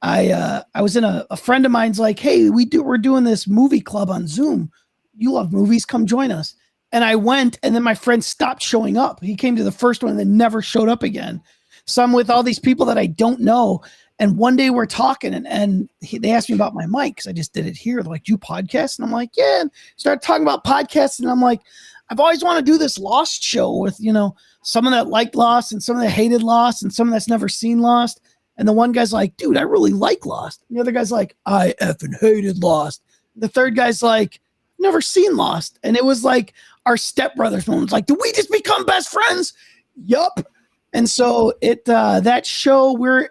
I was in a friend of mine's like, hey, we're doing this movie club on Zoom. You love movies, come join us. And I went, and then my friend stopped showing up. He came to the first one and then never showed up again. So I'm with all these people that I don't know. And one day we're talking, and they asked me about my mic because I just did it here. They're like, "You podcast?" And I'm like, "Yeah." And started talking about podcasts, and I'm like, I've always wanted to do this Lost show with, someone that liked Lost and someone that hated Lost and someone that's never seen Lost. And the one guy's like, "Dude, I really like Lost." And the other guy's like, "I effing hated Lost." The third guy's like, "Never seen Lost." And it was like our stepbrothers moment. Like, did we just become best friends? Yup. And so that show, we're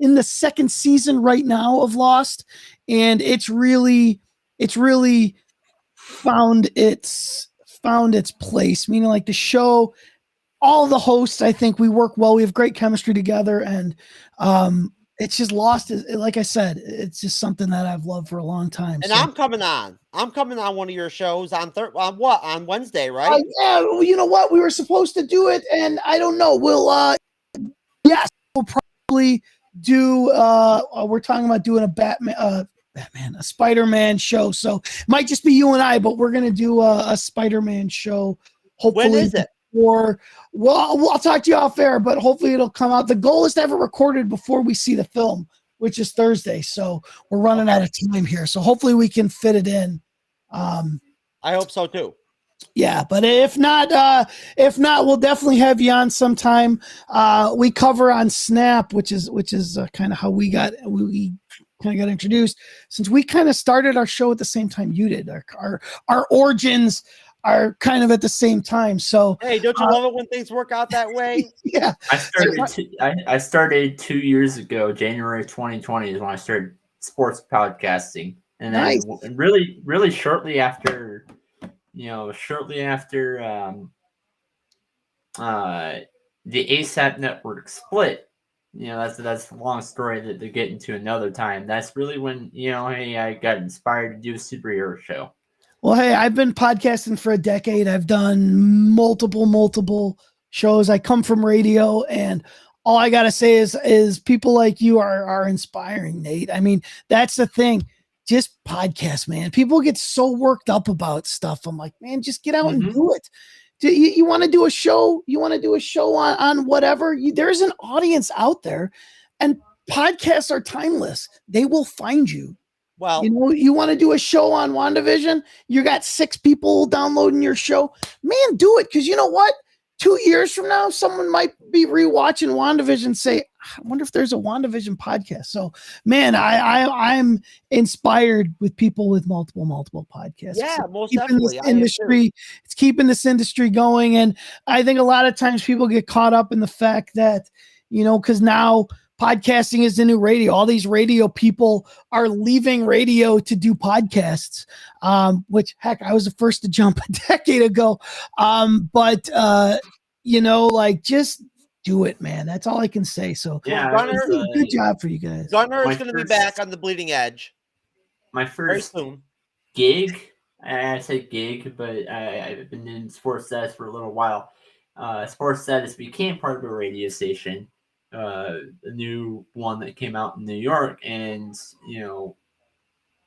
in the second season right now of Lost, and it's really found its place. Meaning, like, the show, all the hosts, I think we work well. We have great chemistry together, and it's just Lost. Like I said, it's just something that I've loved for a long time. And so, I'm coming on one of your shows on Wednesday, right? Yeah, well, you know what? We were supposed to do it, and I don't know. We'll probably do. We're talking about doing a Spider-Man show. So it might just be you and I, but we're gonna do a Spider-Man show. Hopefully, when is it? I'll talk to you off air, but hopefully it'll come out. The goal is to have it recorded before we see the film, which is Thursday. So we're running out of time here. So hopefully we can fit it in. I hope so too. Yeah, but if not, we'll definitely have you on sometime. We cover on Snap, which is kind of how we kind of got introduced, since we kind of started our show at the same time you did. Our origins are kind of at the same time. So hey, don't you love it when things work out that way? Yeah. I started 2 years ago. January 2020 is when I started sports podcasting, and then Nice. really shortly after, the ASAP network split. That's a long story that to get into another time. That's really when hey, I got inspired to do a superhero show. Well, hey, I've been podcasting for a decade. I've done multiple shows. I come from radio, and all I got to say is people like you are inspiring, Nate. I mean, that's the thing. Just podcast, man. People get so worked up about stuff. I'm like, man, just get out and do it. You want to do a show? You want to do a show on whatever? There's an audience out there, and podcasts are timeless. They will find you. Well, you want to do a show on WandaVision? You got 6 people downloading your show. Man, do it. Because you know what? 2 years from now, someone might be rewatching WandaVision and say, I wonder if there's a WandaVision podcast. So, man, I'm inspired with people with multiple podcasts. Yeah, so most definitely. It's keeping this industry going. And I think a lot of times people get caught up in the fact that, because now podcasting is the new radio. All these radio people are leaving radio to do podcasts, which, heck, I was the first to jump a decade ago. Just do it, man. That's all I can say. So, yeah, Gunnar, good job for you guys. Gunnar is going to be back on the bleeding edge. My first gig, I say gig, but I've been in sports status for a little while. Sports status became part of a radio station. A new one that came out in New York, and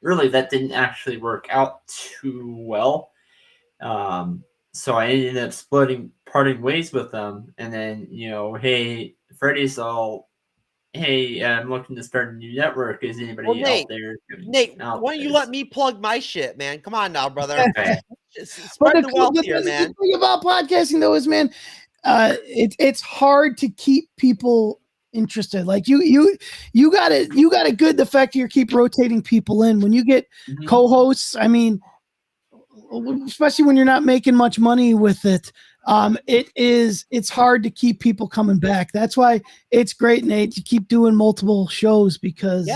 really that didn't actually work out too well. So I ended up parting ways with them, and then hey, Freddie's all, hey, I'm looking to start a new network. Is anybody out there? Nate, why don't you let me plug my shit, man? Come on now, brother. Okay. Spread the wealth here, man. The thing about podcasting, though, is, man, it's hard to keep people interested. Like you got it good. The fact that you keep rotating people in when you get co-hosts. I mean, especially when you're not making much money with it. It's hard to keep people coming back. That's why it's great, Nate, to keep doing multiple shows because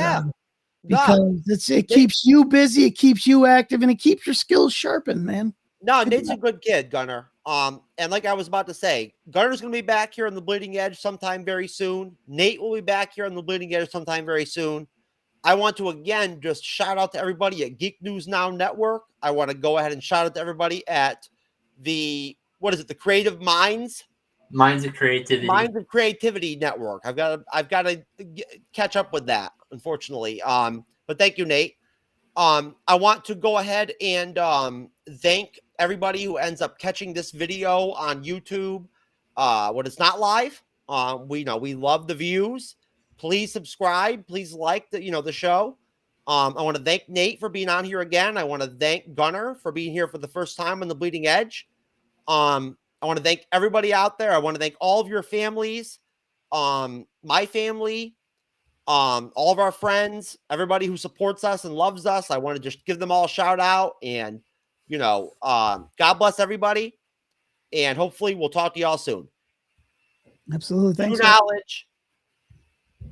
it keeps you busy, it keeps you active, and it keeps your skills sharpened, man. No, Nate's a good kid, Gunnar. And like I was about to say, Gunnar's going to be back here on the Bleeding Edge sometime very soon. Nate will be back here on the Bleeding Edge sometime very soon. I want to, again, just shout out to everybody at Geek News Now Network. I want to go ahead and shout out to everybody at the Creative Minds of Creativity Network. I've got to catch up with that, unfortunately. But thank you, Nate. I want to go ahead and thank everybody who ends up catching this video on YouTube when it's not live. We love the views. Please subscribe. Please like the show. I want to thank Nate for being on here again. I want to thank Gunnar for being here for the first time on the Bleeding Edge. I want to thank everybody out there. I want to thank all of your families, my family, all of our friends, everybody who supports us and loves us. I want to just give them all a shout out and, God bless everybody. And hopefully we'll talk to y'all soon. Absolutely. Thanks. TrueKnowledge.